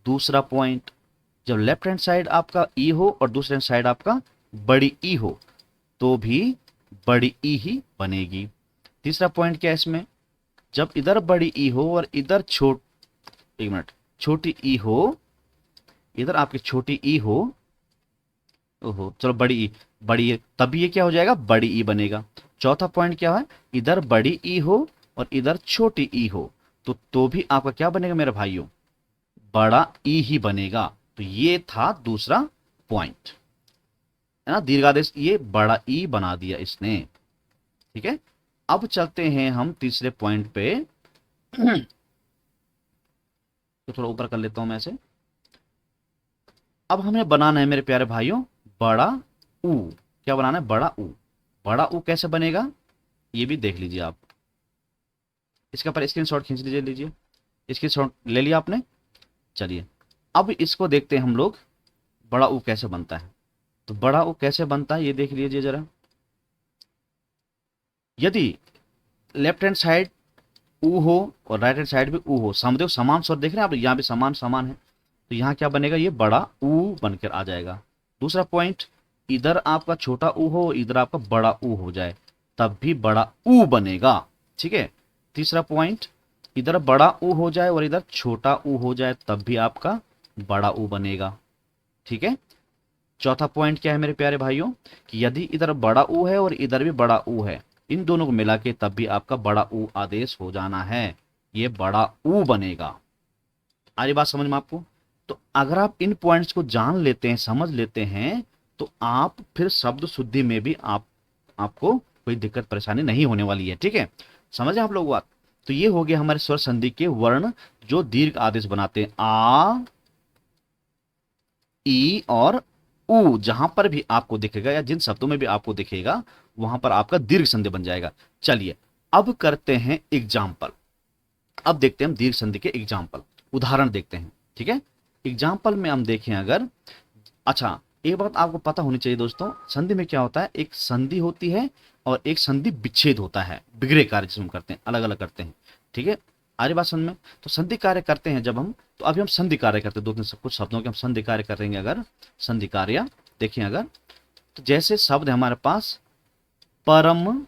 दूसरा पॉइंट, जब लेफ्ट हैंड साइड आपका ई हो और दूसरे हैंड साइड आपका बड़ी ई हो तो भी बड़ी ई ही बनेगी। तीसरा पॉइंट क्या है इसमें, जब इधर बड़ी ई हो और इधर एक मिनट, छोटी ई हो, इधर आपकी छोटी ई हो, ओहो चलो बड़ी ई, बड़ी ई, तब ये क्या हो जाएगा, बड़ी ई बनेगा। चौथा पॉइंट क्या है, इधर बड़ी ई हो और इधर छोटी ई हो तो भी आपका क्या बनेगा मेरे भाइयों, बड़ा ई ही बनेगा। तो ये था दूसरा पॉइंट, है ना, दीर्घादेश ये बड़ा ई बना दिया इसने, ठीक है। अब चलते हैं हम तीसरे पॉइंट पे। तो थोड़ा ऊपर कर लेता हूं मैं इसे। अब हमें बनाना है मेरे प्यारे भाइयों बड़ा ऊ। क्या बनाना है, बड़ा ऊ। बड़ा ऊ कैसे बनेगा ये भी देख लीजिए आप। इसके ऊपर स्क्रीनशॉट खींच लीजिए। स्क्रीनशॉट ले लिया आपने। चलिए अब इसको देखते हैं हम लोग, बड़ा ऊ कैसे बनता है। तो बड़ा ऊ कैसे बनता है ये देख लीजिए जरा। यदि लेफ्ट हैंड साइड ऊ हो और राइट हैंड साइड भी ऊ हो, समझो समान स्वर देख रहे हैं आप, यहाँ भी समान समान है, तो यहाँ क्या बनेगा, ये बड़ा ऊ बनकर आ जाएगा। दूसरा पॉइंट, इधर आपका छोटा ऊ हो इधर आपका बड़ा ऊ हो जाए तब भी बड़ा ऊ बनेगा, ठीक है। तीसरा पॉइंट, इधर बड़ा ऊ हो जाए और इधर छोटा ऊ हो जाए तब भी आपका बड़ा ऊ बनेगा, ठीक है। चौथा पॉइंट क्या है मेरे प्यारे भाइयों, कि यदि इधर बड़ा ऊ है और इधर भी बड़ा ऊ है, इन दोनों को मिला के तब भी आपका बड़ा ऊ आदेश हो जाना है, ये बड़ा ऊ बनेगा। आ रही बात समझ में आपको? तो अगर आप इन पॉइंट्स को जान लेते हैं, समझ लेते हैं, तो आप फिर शब्द शुद्धि में भी आपको कोई दिक्कत परेशानी नहीं होने वाली है, ठीक है। समझे आप लोग बात? तो ये हो गया हमारे स्वर संधि के वर्ण जो दीर्घ आदेश बनाते हैं, आ, ई और ऊ। जहां पर भी आपको दिखेगा या जिन शब्दों में भी आपको दिखेगा वहां पर आपका दीर्घ संधि बन जाएगा। चलिए अब करते हैं एग्जाम्पल। अब देखते हैं हम दीर्घ संधि के एग्जाम्पल, उदाहरण देखते हैं, ठीक है। एग्जाम्पल में हम देखें अगर अच्छा, एक बात आपको पता होनी चाहिए दोस्तों, संधि में क्या होता है, एक संधि होती है और एक संधि विच्छेद होता है, बिगड़े कार्य जिसे हम करते हैं, अलग अलग करते हैं, ठीक है। आर्य बात समझ में। तो संधि कार्य करते हैं जब हम, तो अभी हम संधि कार्य करते हैं, दो तीन कुछ शब्दों के हम संधि कार्य करेंगे। अगर संधि कार्य देखें अगर, तो जैसे शब्द है हमारे पास परम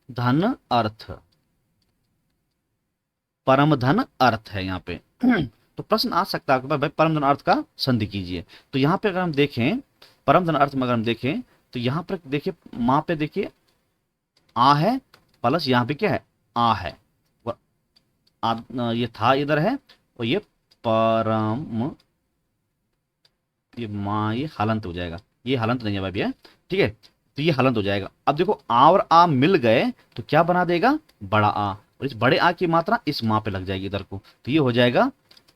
धन अर्थ, परम धन अर्थ है यहाँ पे। तो प्रश्न आ सकता है भाई परम धन अर्थ का संधि कीजिए। तो यहाँ पे अगर हम देखें परम धन अर्थ में अगर हम देखें, तो यहाँ पर देखिए माँ पे देखिए आ है प्लस यहाँ पे क्या है आ है, और ये था इधर है, और ये परम, ये माँ ये हलंत हो जाएगा, ये हलंत नहीं है भाई भैया, ठीक है। तो ये हलंत हो जाएगा। अब देखो आ और आ मिल गए तो क्या बना देगा, बड़ा आ, और इस बड़े आ की मात्रा इस माँ पे लग जाएगी इधर को, तो ये हो जाएगा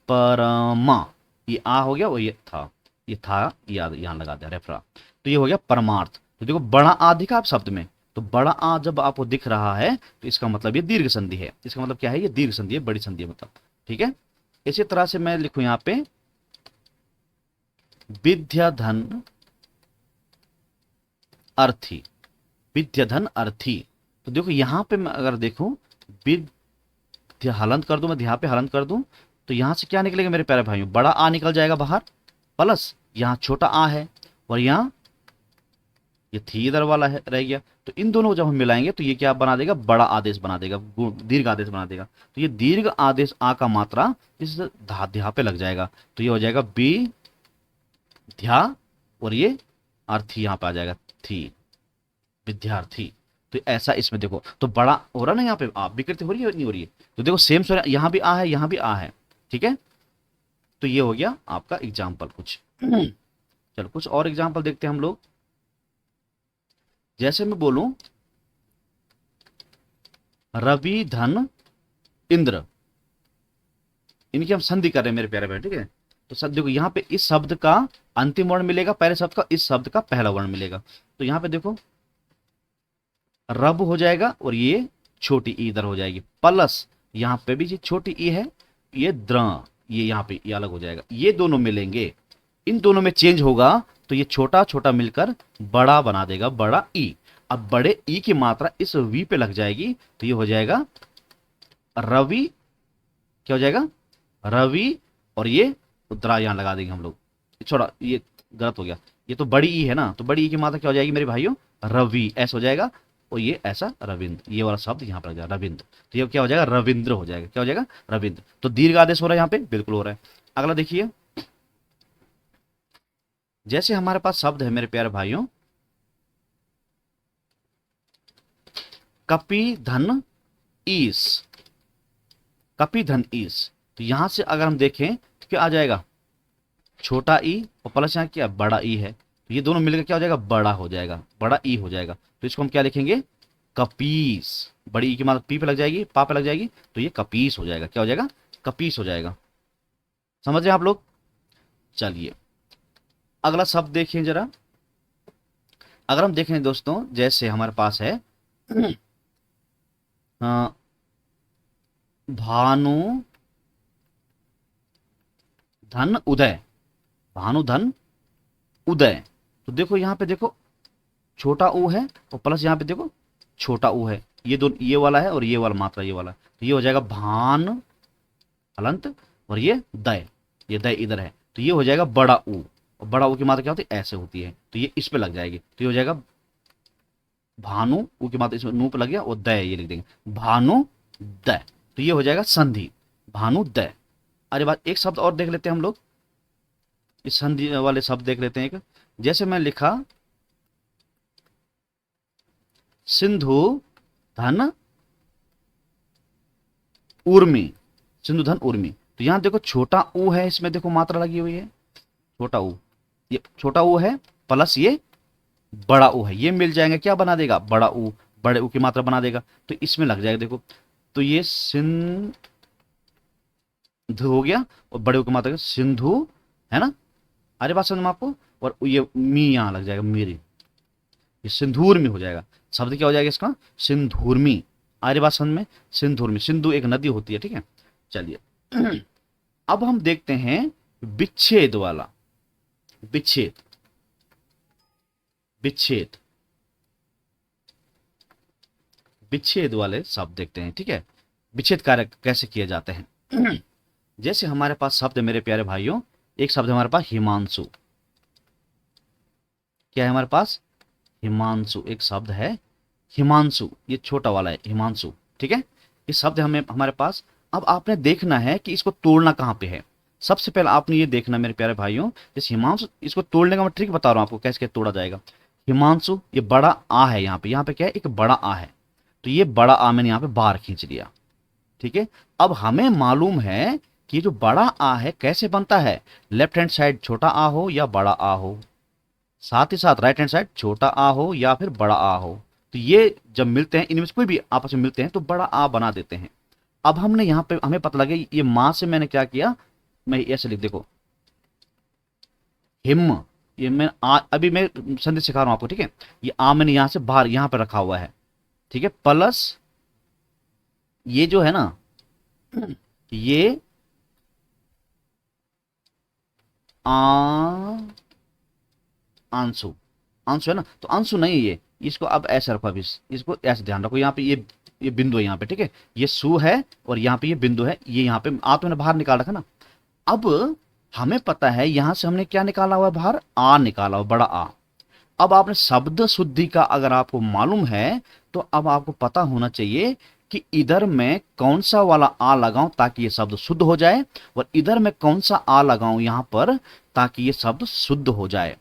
परमा। ये आ हो गया और ये था, ये था याद यहाँ लगा दिया रेफरा, तो ये हो गया परमार्थ। तो देखो बड़ा आ दिखा आप शब्द में, तो बड़ा आ जब आपको दिख रहा है तो इसका मतलब ये दीर्घ संधि है। इसका मतलब क्या है, ये दीर्घ संधि है, बड़ी संधि है मतलब, ठीक है। इसी तरह से मैं लिखूं यहाँ पे विद्याधन अर्थी, विद्याधन अर्थी। तो देखो यहां पे मैं अगर देखूं विद्या हलंत कर दूं, मैं यहाँ पे हलंत कर दूं, तो यहां से क्या निकलेगा मेरे प्यारे भाइयों, बड़ा आ निकल जाएगा बाहर, प्लस यहाँ छोटा आ है, और यहाँ ये थी इधर वाला है रह गया। तो इन दोनों को जब हम मिलाएंगे तो ये क्या बना देगा, बड़ा आदेश बना देगा, दीर्घ आदेश बना देगा। तो ये दीर्घ आदेश आ का मात्रा इस ध्या पे लग जाएगा, तो ये हो जाएगा बी ध्या, और ये अर्थी यहाँ पे आ जाएगा थी, विद्यार्थी। तो ऐसा इसमें देखो, तो बड़ा हो रहा ना यहाँ पे, आप विकृति हो रही है नहीं हो रही है, तो देखो सेम स्वर यहाँ भी आ है यहाँ भी आ है, ठीक है। तो ये हो गया आपका एग्जाम्पल कुछ। चलो कुछ और एग्जाम्पल देखते हैं हम लोग। जैसे मैं बोलूं रवि धन इंद्र, इनकी हम संधि कर रहे हैं मेरे प्यारे भाई, ठीक है। तो सब देखो यहाँ पे इस शब्द का अंतिम वर्ण मिलेगा पहले शब्द का, इस शब्द का पहला वर्ण मिलेगा। तो यहाँ पे देखो रब हो जाएगा, और ये छोटी ई इधर हो जाएगी, प्लस यहाँ पे भी ये छोटी ई है, ये द्र, ये यहाँ पे ये अलग हो जाएगा, ये दोनों मिलेंगे, इन दोनों में चेंज होगा, तो ये छोटा छोटा मिलकर बड़ा बना देगा, बड़ा ई। अब बड़े ई की मात्रा इस वी पे लग जाएगी, तो ये हो जाएगा रवि, क्या हो जाएगा रवि, और ये द्रा यहां लगा देंगे हम लोग, छोड़ा ये गलत हो गया, ये तो बड़ी ई है ना, तो बड़ी ई की मात्रा क्या हो जाएगी मेरे भाइयों, रवि ऐसा हो जाएगा, और ये ऐसा रविंद्र, ये वाला शब्द यहाँ पर लग जाएगा रविंद्र, तो ये क्या हो जाएगा रविंद्र हो जाएगा, क्या हो जाएगा रविंद्र। तो दीर्घ आदेश हो रहा है यहाँ पे, बिल्कुल हो रहा है। अगला देखिए, जैसे हमारे पास शब्द है मेरे प्यारे भाइयों कपि धन ईस, कपि धन ईस। तो यहां से अगर हम देखें तो क्या आ जाएगा, छोटा ई और प्लस यहाँ क्या बड़ा ई है, तो ये दोनों मिलकर क्या हो जाएगा, बड़ा हो जाएगा, बड़ा ई हो जाएगा। तो इसको हम क्या लिखेंगे, कपीस, बड़ी ई की मात्रा पी पे लग जाएगी, पा पे लग जाएगी, तो ये कपीस हो जाएगा, क्या हो जाएगा कपीस हो जाएगा। समझ रहे हैं आप लोग। चलिए अगला शब्द देखिए जरा। अगर हम देखें दोस्तों, जैसे हमारे पास है भानु धन उदय, भानु धन उदय। तो देखो यहाँ पे देखो छोटा ऊ है, और प्लस यहाँ पे देखो छोटा ऊ है, ये दो ये वाला है और ये वाला मात्रा ये वाला, तो ये हो जाएगा भान हलंत, और ये दय, ये दय इधर है, तो ये हो जाएगा बड़ा ऊ, और बड़ा ऊ की मात्रा क्या होती है ऐसे होती है, तो ये इस पे लग जाएगी, तो ये हो जाएगा भानु, ऊ की मात्रा इसमें नू पे लग गया, और दय ये लिख देंगे भानु दय, तो ये हो जाएगा संधि भानु दय। अरे बात एक शब्द और देख लेते हैं हम लोग, इस संधि वाले शब्द देख लेते हैं एक। जैसे मैं लिखा सिंधु धन उर्मी, सिंधु धन उर्मी। तो यहां देखो छोटा ऊ है, इसमें देखो मात्रा लगी हुई है, छोटा ऊ, ये छोटा ऊ है प्लस ये बड़ा ऊ है, ये मिल जाएंगे क्या बना देगा, बड़ा ऊ, बड़े ऊ की मात्रा बना देगा, तो इसमें लग जाएगा देखो, तो ये सिंधु हो गया, और बड़े ऊ की मात्रा सिंधु है ना, अरे बात समझ में आपको, और ये मी यहां लग जाएगा मेरी, ये सिंधूर में हो जाएगा, शब्द क्या हो जाएगा इसका सिंधूर्मी। आर्य बात समझ में, सिंधूर्मी, सिंधु एक नदी होती है, ठीक है। चलिए अब हम देखते हैं विच्छेद वाला, विच्छेद, विच्छेद, विच्छेद वाले शब्द देखते हैं। ठीक है, विच्छेद कार्य कैसे किए जाते हैं। जैसे हमारे पास शब्द है मेरे प्यारे भाइयों, एक शब्द है हमारे पास हिमांशु। क्या है हमारे पास? हिमांशु। एक शब्द है हिमांशु, ये छोटा वाला है हिमांशु। ठीक है, ये शब्द है हमें हमारे पास। अब आपने देखना है कि इसको तोड़ना कहाँ पे है। सबसे पहले आपने ये देखना मेरे प्यारे भाइयों, जैसे हिमांशु, इसको तोड़ने का मैं ट्रिक बता रहा हूँ आपको कैसे कैसे तोड़ा जाएगा। हिमांशु, ये बड़ा आ है, यहाँ पे क्या है, एक बड़ा आ है, तो ये बड़ा आ मैंने यहाँ पे बाहर खींच लिया। ठीक है, अब हमें मालूम है कि जो बड़ा आ है कैसे बनता है, लेफ्ट हैंड साइड छोटा आ हो या बड़ा आ हो, साथ ही साथ राइट हैंड साइड छोटा आ हो या फिर बड़ा आ हो। तो ये जब मिलते हैं, इनमें से कोई भी आपस में मिलते हैं तो बड़ा आ बना देते हैं। अब हमने यहाँ पे हमें पता लगे ये माँ से मैंने क्या किया, मैं ऐसे लिख, देखो हिम, ये मैं अभी मैं संधि सिखा रहा हूं आपको। ठीक है, ये आ मैंने यहां से बाहर यहां पे रखा हुआ है। ठीक है, प्लस ये जो है ना, ये आ आंसू, आंसू है ना, तो आंसू नहीं है ये, इसको अब ऐसे रखो, अभी इसको ऐसे ध्यान रखो, यहाँ पे ये बिंदु है यहाँ पे। ठीक है, ये सु है और यहाँ पे ये बिंदु है, ये यहाँ पे आ तो मैंने बाहर निकाल रखा ना। अब हमें पता है यहां से हमने क्या निकाला हुआ है बाहर, आ निकाला हुआ, बड़ा आ। अब आपने शब्द शुद्धि का अगर आपको मालूम है तो अब आपको पता होना चाहिए कि इधर मैं कौन सा वाला आ लगाऊं ताकि ये शब्द शुद्ध हो जाए, और इधर मैं कौन सा आ लगाऊं यहां पर ताकि ये शब्द शुद्ध हो जाए।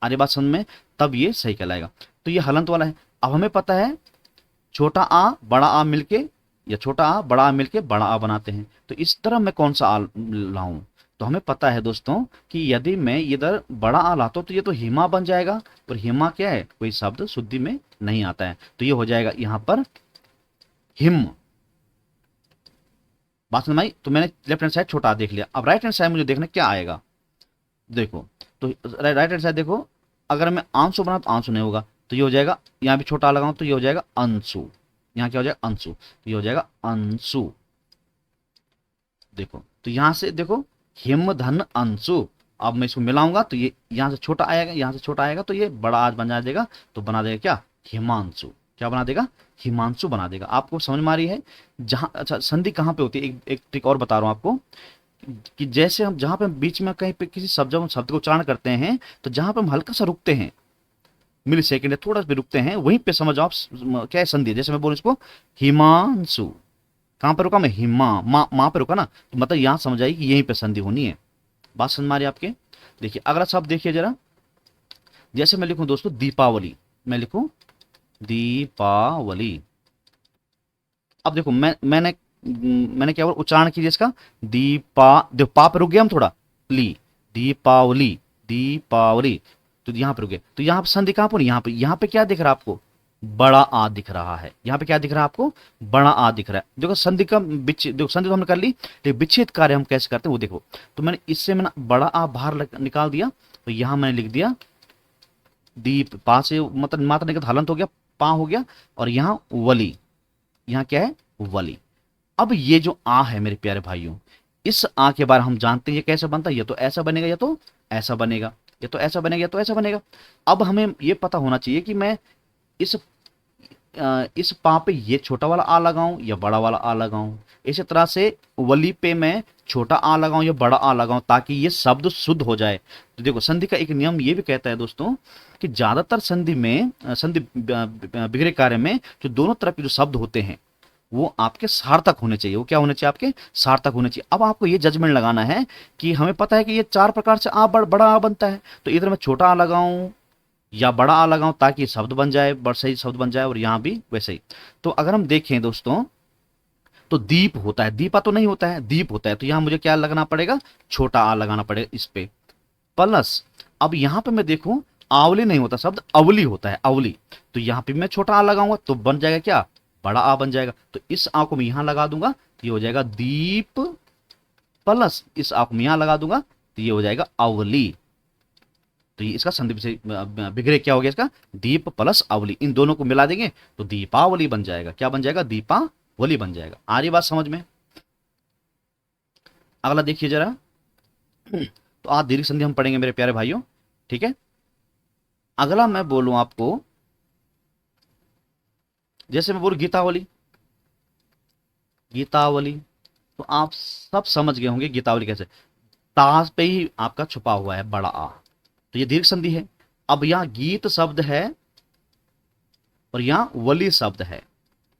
अरे बात समझ में, तब ये सही कहलाएगा। तो ये हलंत वाला है। अब हमें पता है छोटा आ बड़ा आ मिलके, या छोटा आ बड़ा आ मिलके बड़ा आ बनाते हैं, तो इस तरह मैं कौन सा आ लाऊं। तो हमें पता है दोस्तों कि यदि मैं इधर बड़ा आ लाता हूं तो ये तो हिमा बन जाएगा, और हिमा क्या है, कोई शब्द शुद्धि में नहीं आता है, तो ये हो जाएगा यहां पर हिम। बात समझ में आई? तो मैंने लेफ्ट हैंड साइड छोटा आ देख लिया। अब राइट हैंड साइड मुझे देखना क्या आएगा, देखो, तो राइट हैंड साइड देखो, अगर मैं आंसू बना तो आंसू नहीं होगा, तो ये हो जाएगा, यहाँ भी छोटा लगाऊं तो ये हो जाएगा अंशु। यहाँ क्या हो जाएगा, अंशु, तो ये हो जाएगा अंशु। देखो, तो यहां से देखो हिम धन अंशु। अब मैं इसको मिलाऊंगा तो ये यहां से छोटा आएगा, यहां से छोटा आएगा, तो ये बड़ा आज बना देगा, तो बना देगा क्या, हिमांशु। क्या बना देगा, हिमांशु बना देगा। आपको समझ में आ रही है? जहां, अच्छा संधि कहां पे होती है, एक ट्रिक और बता रहा हूं आपको, कि जैसे हम जहां पे बीच में कहीं पे किसी शब्द को उच्चारण करते हैं, तो जहां पे हम हल्का सा रुकते हैं, मिली सेकेंड थोड़ा सा भी रुकते हैं, वहीं पे समझ आप क्या है संधि। जैसे मैं बोलूं इसको हिमांशु, कहां पर रुका मैं, हिमा, मां पे रुका ना, तो मतलब यहां समझ आई कि यहीं पे संधि होनी है। बात समझ में आ रही है आपके? देखिए अगला शब्द देखिए जरा, जैसे मैं लिखूं दोस्तों दीपावली, मैं लिखूं दीपावली। अब देखो मैंने क्या उच्चारण किया इसका, देखो पा पे रुक गया हम थोड़ा, ली, दीपावली, दीपावली, तो यहां पे रुक गए, तो यहां पे संधि कहां पर, यहां पे क्या दिख रहा है आपको, बड़ा आ दिख रहा है। यहां पे क्या दिख रहा है आपको, बड़ा आ दिख रहा है। देखो संधि का देखो संधि तो हमने कर ली, लेकिन विच्छेद कार्य हम कैसे करते हैं वो देखो। तो मैंने बड़ा आ बाहर निकाल दिया, तो यहां मैंने लिख दिया दीप, पा से मतलब मात्र निकट हलंत हो गया, पा हो गया, और यहां वली, यहां क्या है, वली। अब ये जो आ है मेरे प्यारे भाइयों, इस आ के बारे हम जानते हैं ये कैसे बनता है, या तो ऐसा बनेगा या तो ऐसा बनेगा, या तो ऐसा बनेगा या तो ऐसा बनेगा। अब हमें ये पता होना चाहिए कि मैं इस इस पा पे ये छोटा वाला आ लगाऊं या बड़ा वाला आ लगाऊं। इसी तरह से वली पे मैं छोटा आ लगाऊं या बड़ा आ लगाऊं ताकि ये शब्द शुद्ध हो जाए। तो देखो संधि का एक नियम ये भी कहता है दोस्तों कि ज्यादातर संधि में संधि बिगड़े कार्य में जो दोनों तरफ के जो शब्द होते हैं वो आपके सार्थक होने चाहिए। वो क्या होने चाहिए, आपके सार्थक होने चाहिए। अब आपको ये जजमेंट लगाना है कि हमें पता है कि ये चार प्रकार से आ बड़ा आ बनता है, तो इधर मैं छोटा आ लगाऊं या बड़ा आ लगाऊं ताकि शब्द बन जाए, बड़ा सही शब्द बन जाए, और यहां भी वैसे ही। तो अगर हम देखें दोस्तों तो दीप होता है, दीपा तो नहीं होता है, दीप होता है, तो यहां मुझे क्या लगाना पड़ेगा, छोटा आ लगाना पड़ेगा इस पे, प्लस अब यहां पे मैं देखूं आवली नहीं होता शब्द, अवली होता है, अवली, तो यहां पे मैं छोटा आ लगाऊंगा तो बन जाएगा क्या, बड़ा आ बन जाएगा। तो इस आ को मैं यहां लगा दूंगा तो ये हो जाएगा दीप, प्लस इस आ को मैं यहां लगा दूंगा तो ये हो जाएगा अवली। तो ये इसका संधि से बिगड़े क्या हो गया, इसका दीप प्लस अवली, इन दोनों को मिला देंगे तो दीपावली बन जाएगा। क्या बन जाएगा, दीपावली बन जाएगा। आ रही बात समझ में? अगला देखिए जरा, तो आज दीर्घ संधि हम पढ़ेंगे मेरे प्यारे भाइयों। ठीक है। अगला मैं बोलूं आपको, जैसे मैं बोलूं गीतावली, गीतावली, तो आप सब समझ गए होंगे गीतावली कैसे, ता पे ही आपका छुपा हुआ है बड़ा आ, तो ये दीर्घ संधि है। अब यहाँ गीत शब्द है और यहाँ वली शब्द है।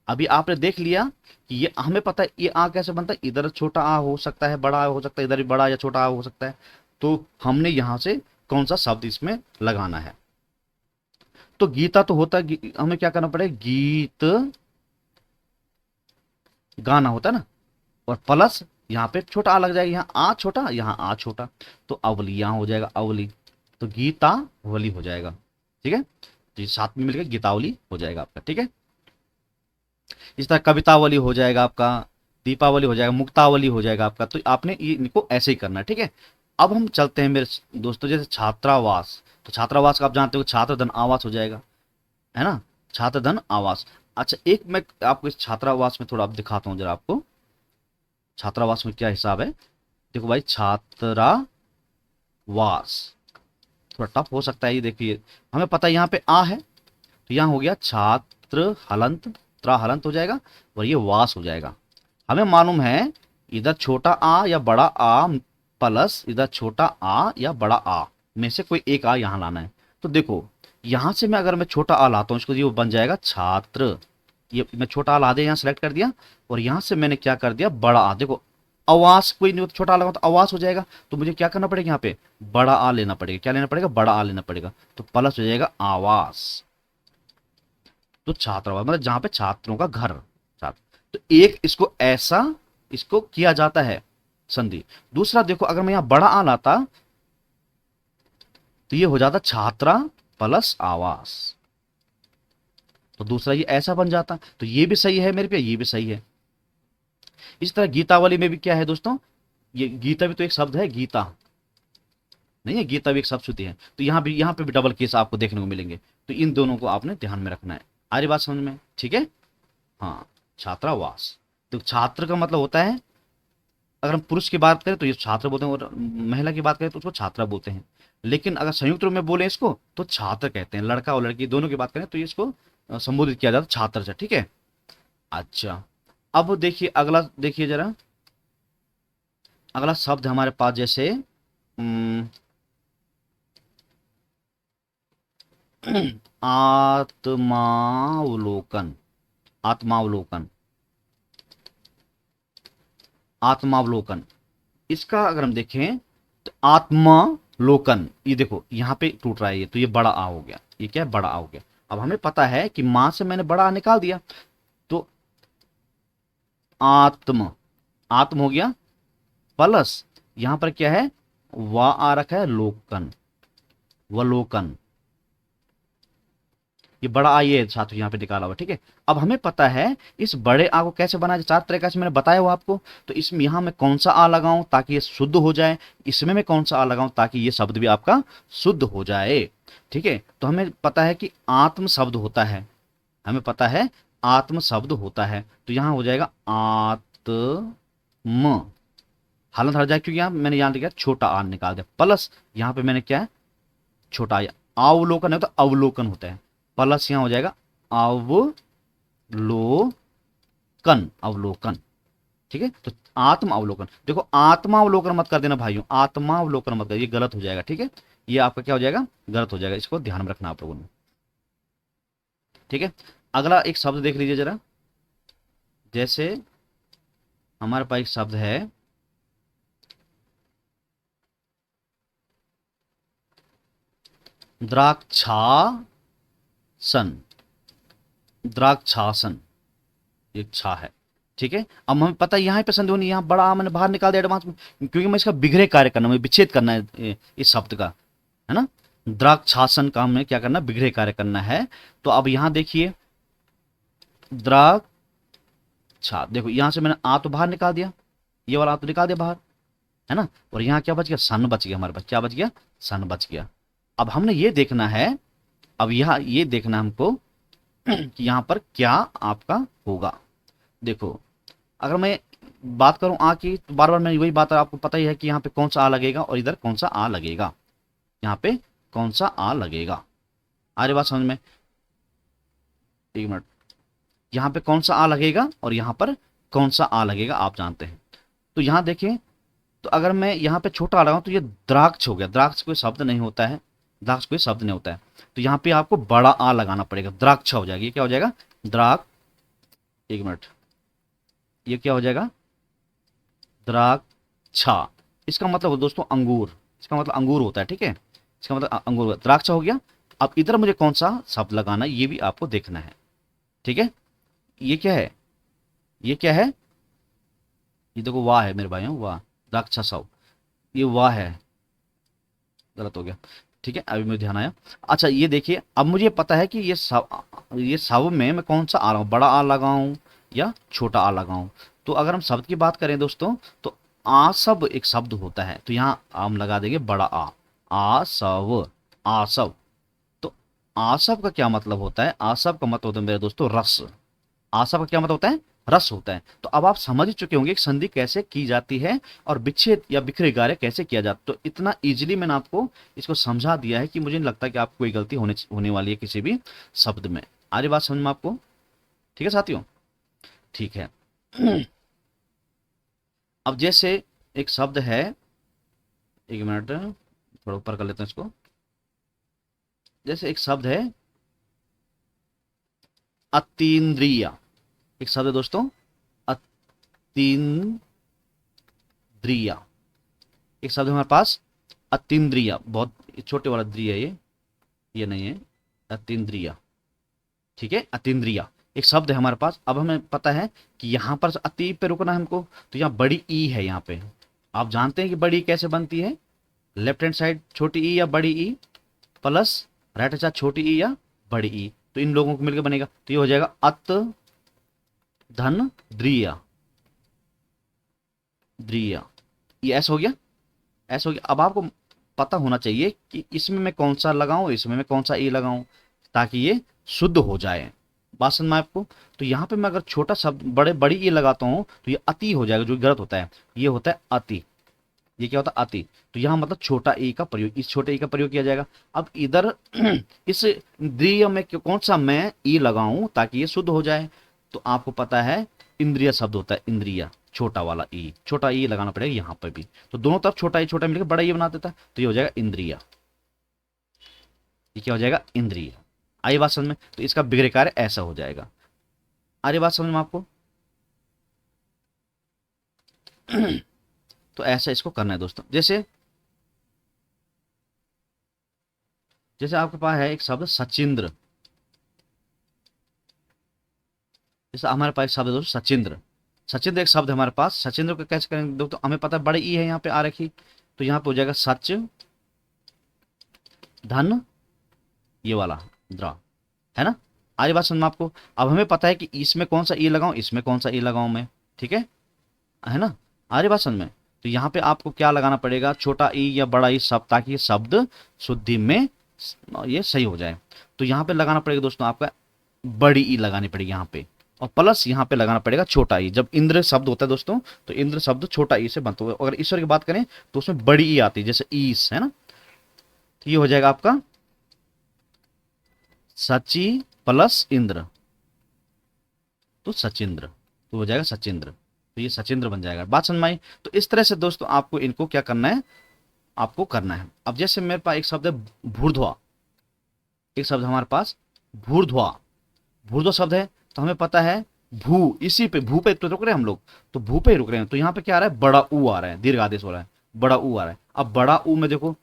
अभी आपने देख लिया कि ये हमें पता है ये आ कैसे बनता है, इधर छोटा आ हो सकता है, बड़ा आ हो सकता है, इधर भी बड़ा या छोटा आ हो सकता है। तो हमने यहां से कौन सा शब्द इसमें लगाना है, तो गीता तो होता है, हमें क्या करना पड़ेगा, गीत गाना होता है ना, और प्लस यहाँ पे छोटा आ लग जाएगा, यहाँ आ छोटा, यहाँ आ छोटा, तो अवली यहाँ हो जाएगा अवली, तो गीतावली हो जाएगा। ठीक है, तो ये साथ में मिलकर गीतावली हो जाएगा आपका। ठीक है, इस तरह कवितावली हो जाएगा आपका, दीपावली हो जाएगा, मुक्तावली हो जाएगा आपका। तो आपने ये इनको ऐसे ही करना है। ठीक है, अब हम चलते हैं मेरे दोस्तों, जैसे छात्रावास, तो छात्रावास का आप जानते हो छात्र धन आवास हो जाएगा, है ना, छात्र धन आवास। अच्छा, एक मैं आपको इस छात्रावास में थोड़ा आप दिखाता हूँ जरा आपको, छात्रावास में क्या हिसाब है। देखो भाई, छात्रावास थोड़ा टफ हो सकता है, ये देखिए हमें पता है यहाँ पे आ है, तो यहाँ हो गया छात्र हलंत, त्रा हलंत हो जाएगा, और ये वास हो जाएगा। हमें मालूम है इधर छोटा आ या बड़ा आ प्लस इधर छोटा आ या बड़ा आ में से कोई एक आ यहाँ लाना है। तो देखो यहां से मैं अगर मैं छोटा आ लाता हूँ इसको, ये बन जाएगा छात्र, ये मैं छोटा आ ला दिया, यहाँ सेलेक्ट कर दिया, और यहां से मैंने क्या कर दिया, बड़ा आ। देखो आवास कोई नहीं, छोटा आ लगा तो आवास हो जाएगा, तो मुझे क्या करना पड़ेगा, यहाँ पे बड़ा आ लेना पड़ेगा। क्या लेना पड़ेगा, बड़ा आ लेना पड़ेगा, तो प्लस हो जाएगा आवास। तो छात्रावास मतलब जहां पे छात्रों का घर, छात्र। तो एक इसको ऐसा इसको किया जाता है संधि। दूसरा देखो, अगर मैं यहां बड़ा आ लाता तो ये हो जाता छात्रा प्लस आवास, तो दूसरा ये ऐसा बन जाता, तो ये भी सही है मेरे पे, ये भी सही है। इस तरह गीतावली में भी क्या है दोस्तों, ये गीता भी तो एक शब्द है, गीता नहीं है, गीता भी एक शब्द श्रुति है, तो यहाँ पे भी डबल केस आपको देखने को मिलेंगे। तो इन दोनों को आपने ध्यान में रखना है। आ रही बात समझ में, ठीक है। हाँ, छात्रावास, तो छात्र का मतलब होता है, अगर हम पुरुष की बात करें तो ये छात्र बोलते हैं, और महिला की बात करें तो उसको छात्रा बोलते हैं। लेकिन अगर संयुक्त रूप में बोले इसको तो छात्र कहते हैं, लड़का और लड़की दोनों की बात करें तो ये इसको संबोधित किया जाता है छात्र से। ठीक है, अच्छा अब देखिए अगला, देखिए जरा अगला शब्द हमारे पास, जैसे आत्मावलोकन, आत्मावलोकन, आत्मावलोकन, इसका अगर हम देखें तो आत्मालोकन, ये देखो यहाँ पे टूट रहा है ये, तो ये बड़ा आ हो गया, ये क्या है, बड़ा आ हो गया। अब हमें पता है कि मां से मैंने बड़ा आ निकाल दिया, तो आत्म, आत्म हो गया, प्लस यहां पर क्या है, वा आ रखा है, लोकन, वलोकन, ये बड़ा आ ये साथ यहाँ पे निकाला हुआ। ठीक है, अब हमें पता है इस बड़े आ को कैसे बनाया, चार तरीका से मैंने बताया हुआ आपको। तो इसमें यहां मैं कौन सा आ लगाऊं ताकि ये शुद्ध हो जाए, इसमें मैं कौन सा आ लगाऊं ताकि ये शब्द भी आपका शुद्ध हो जाए। ठीक है, तो हमें पता है कि आत्म शब्द होता है, हमें पता है आत्म शब्द होता है, तो यहां हो जाएगा आत्म, हालत हट जाए क्योंकि यहां मैंने यहां लिखा छोटा आ निकाल दिया, प्लस यहां पे मैंने क्या है, छोटा आ, अवलोकन है तो अवलोकन होता है, प्लस यहां हो जाएगा अवलोकन, अवलोकन। ठीक है, तो आत्म अवलोकन, देखो आत्मा अवलोकन मत कर देना भाइयों, आत्मा अवलोकन मत कर, ये गलत हो जाएगा। ठीक है, ये आपका क्या हो जाएगा, गलत हो जाएगा, इसको ध्यान में रखना आप लोगों ने। ठीक है, अगला एक शब्द देख लीजिए जरा, जैसे हमारे पास एक शब्द है द्राक्षासन, द्राक्षासन, एक छा है। ठीक है, अब हमें पता है यहाँ पे संधि होनी, यहाँ बड़ा मैंने बाहर निकाल दिया एडवांस में, क्योंकि मैं इसका बिगड़े कार्य करना, मुझे विच्छेद करना है इस शब्द का, है ना। द्राक्षासन का हमें क्या करना, बिगड़े कार्य करना है। तो अब यहाँ देखिए द्राक्षा, देखो यहां से मैंने आ तो बाहर निकाल दिया, ये वाला आ तो निकाल दिया बाहर, है ना, और यहाँ क्या बच गया, सन बच गया हमारे पास, क्या बच गया, सन बच गया। अब हमने ये देखना है, अब यहाँ ये देखना हमको कि यहाँ पर क्या आपका होगा। देखो अगर मैं बात करूं आ की, तो बार बार मैं वही बात, आपको पता ही है कि यहाँ पे कौन सा आ लगेगा और इधर कौन सा आ लगेगा। यहाँ पे कौन सा आ लगेगा। आ रही बात समझ में? एक मिनट, यहाँ पे कौन सा आ लगेगा और यहाँ पर कौन सा आ लगेगा आप जानते हैं। तो यहाँ देखिए, तो अगर मैं यहाँ पे छोटा आ लगाऊं तो ये द्राक्ष हो गया। द्राक्ष कोई शब्द नहीं होता है, द्राक्ष कोई शब्द नहीं होता है। तो यहाँ पे आपको बड़ा आ लगाना पड़ेगा, द्राक्ष हो जाएगी। ये क्या हो जाएगा? द्राक, एक मिनट, ये क्या हो जाएगा? द्राक्षा। इसका मतलब दोस्तों अंगूर, इसका मतलब अंगूर होता है, ठीक है, इसका मतलब अंगूर। द्राक्षा हो गया। अब इधर मुझे कौन सा शब्द लगाना है ये भी आपको देखना है, ठीक है। ये क्या है? ये क्या है? ये देखो वाह है मेरे भाइयों, वाह, द्राक्षा साव, ये वाह है, गलत हो गया, ठीक है, अभी मुझे ध्यान आया। अच्छा ये देखिए, अब मुझे पता है कि ये सब में मैं कौन सा आ रहा हूँ, बड़ा आ लगाऊं या छोटा आ लगाऊं। तो अगर हम शब्द की बात करें दोस्तों, तो आसव एक शब्द होता है, तो यहाँ हम लगा देंगे बड़ा आ, आसव, आसव। तो आसव का क्या मतलब होता है? आसव का मतलब होता है मेरे दोस्तों रस। आशा का क्या मतलब होता है? रस होता है। तो अब आप समझ ही चुके होंगे कि संधि कैसे की जाती है और विच्छेद या बिखरे कार्य कैसे किया जाता है। तो इतना इजीली मैंने आपको इसको समझा दिया है कि मुझे नहीं लगता कि आपको कोई गलती होने वाली है किसी भी शब्द में। आ रही बात समझ में आपको? ठीक है साथियों, ठीक है। अब जैसे एक शब्द है, एक मिनट थोड़ा ऊपर कर लेते हैं इसको। जैसे एक शब्द है अतीन्द्रिय, एक शब्द है दोस्तों अतीन्द्रिय, एक शब्द है हमारे पास अतीन्द्रिय, बहुत छोटे वाला द्रिय है ये नहीं है, अतीन्द्रिय, ठीक है, अतीन्द्रिय एक शब्द है हमारे पास। अब हमें पता है कि यहाँ पर अति पे रुकना है हमको, तो यहाँ बड़ी ई है। यहाँ पे आप जानते हैं कि बड़ी ई कैसे बनती है? लेफ्ट हैंड साइड छोटी ई या बड़ी E plus right hand side छोटी ई या बड़ी ई, तो इन लोगों को मिलकर बनेगा। तो ये हो जाएगा अत धन द्रिय, द्रिय, ये ऐसा हो गया, ऐसा हो गया। अब आपको पता होना चाहिए कि इसमें मैं कौन सा लगाऊं, इसमें मैं कौन सा ई लगाऊं, ताकि ये शुद्ध हो जाए। बात समझ में आपको? तो यहाँ पे मैं अगर छोटा शब्द बड़ी ई लगाता हूँ तो ये अति हो जाएगा, जो गलत होता है। ये होता है अति, ये क्या होता है? अति। तो यहाँ मतलब छोटा ई का प्रयोग, इस छोटे ई का प्रयोग किया जाएगा। अब इधर इस द्रिय में कौन सा मैं ई लगाऊं ताकि ये शुद्ध हो जाए? तो आपको पता है इंद्रिय शब्द होता है, इंद्रिय, छोटा वाला ई, छोटा ई लगाना पड़ेगा यहाँ पर भी। तो दोनों तरफ छोटा ई छोटा मिलकर बड़ा ई बना देता है, तो ये हो जाएगा इंद्रिय। ये क्या हो जाएगा? इंद्रिय। आई बात समझ में? तो इसका बिगड़े कार्य ऐसा हो जाएगा। आ रही बात समझ में आपको? तो ऐसा इसको करना है दोस्तों। जैसे जैसे आपके पास है एक शब्द सचिंद्र, जैसे हमारे पास एक शब्द है दोस्तों सचिंद्र। सचिंद्र एक शब्द है हमारे पास। सचिंद्र को कैसे करेंगे दोस्तों? हमें पता है बड़े ई है यहाँ पे आ रखी, तो यहाँ पे हो जाएगा सच धन, ये वाला द्रा, है ना? आगे बात समझ में आपको? अब हमें पता है कि इसमें कौन सा ई लगाऊं, इसमें कौन सा ई लगाऊं मैं, ठीक है ना? आगे बात समझ में? तो यहाँ पे आपको क्या लगाना पड़ेगा? छोटा ई या बड़ा ई शब्द, ताकि ये शब्द शुद्धि में ये सही हो जाए। तो यहाँ पे लगाना पड़ेगा दोस्तों आपका बड़ी ई लगानी पड़ेगी यहाँ पे, और प्लस यहाँ पे लगाना पड़ेगा छोटा ई। जब इंद्र शब्द होता है दोस्तों, तो इंद्र शब्द छोटा ई से बनता है। अगर ईश्वर की बात करें तो उसमें बड़ी ई आती है, जैसे ईस, है ना? तो ये हो जाएगा आपका सची प्लस इंद्र, तो सचिंद्र, तो हो जाएगा सचिंद्र। तो ये सचिंद्र बन जाएगा। बात समझ में आई? तो इस तरह से दोस्तों आपको इनको क्या करना है, आपको करना है। अब जैसे मेरे पास एक शब्द है भूर्ध्वा, एक शब्द हमारे पास भूर्ध्वा, भूर्ध्वा शब्द है। तो हमें पता है भू, इसी पे भू पे तो रुक रहे हैं हम लोग, तो भू पे ही रुक रहे हैं। तो यहाँ पे क्या आ रहा है? बड़ा ऊ आ रहा है, दीर्घ आदेश हो रहा है, बड़ा ऊ आ रहा है। अब बड़ा ऊ में देखो,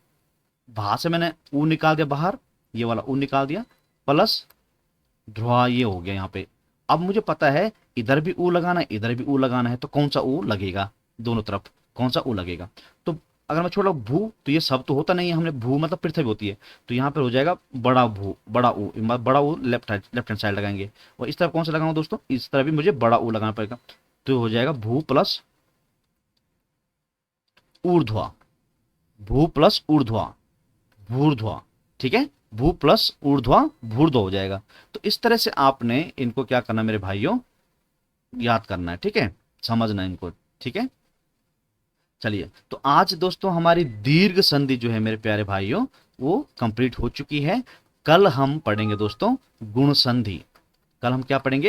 भा से मैंने ऊ निकाल दिया बाहर, ये वाला ऊ निकाल दिया, प्लस ध्रुआ, ये हो गया यहाँ पे। अब मुझे पता है इधर भी ऊ लगाना है, इधर भी ऊ लगाना है, तो कौन सा ऊ लगेगा? दोनों तरफ कौन सा ऊ लगेगा? तो अगर मैं छोड़ा भू, तो ये सब तो होता नहीं है, हमने भू मतलब पृथ्वी होती है, तो यहाँ पर हो जाएगा बड़ा भू, बड़ा ऊ, बड़ा ऊ लेफ्ट हैंड साइड लगाएंगे। और इस तरफ कौन सा लगाऊंगा दोस्तों? इस तरफ भी मुझे बड़ा ऊ लगाना पड़ेगा, तो हो जाएगा भू प्लस ऊर्ध्वा, भू प्लस ऊर्ध्वा, भूर्ध्वा, ठीक है, भू प्लस ऊर्ध्वा भूर्ध्व हो जाएगा। तो इस तरह से आपने इनको क्या करना मेरे भाइयों, याद करना है, ठीक है, समझना है इनको, ठीक है। चलिए, तो आज दोस्तों हमारी दीर्घ संधि जो है मेरे प्यारे भाइयों, वो कंप्लीट हो चुकी है। कल हम पढ़ेंगे दोस्तों गुण संधि। कल हम क्या पढ़ेंगे?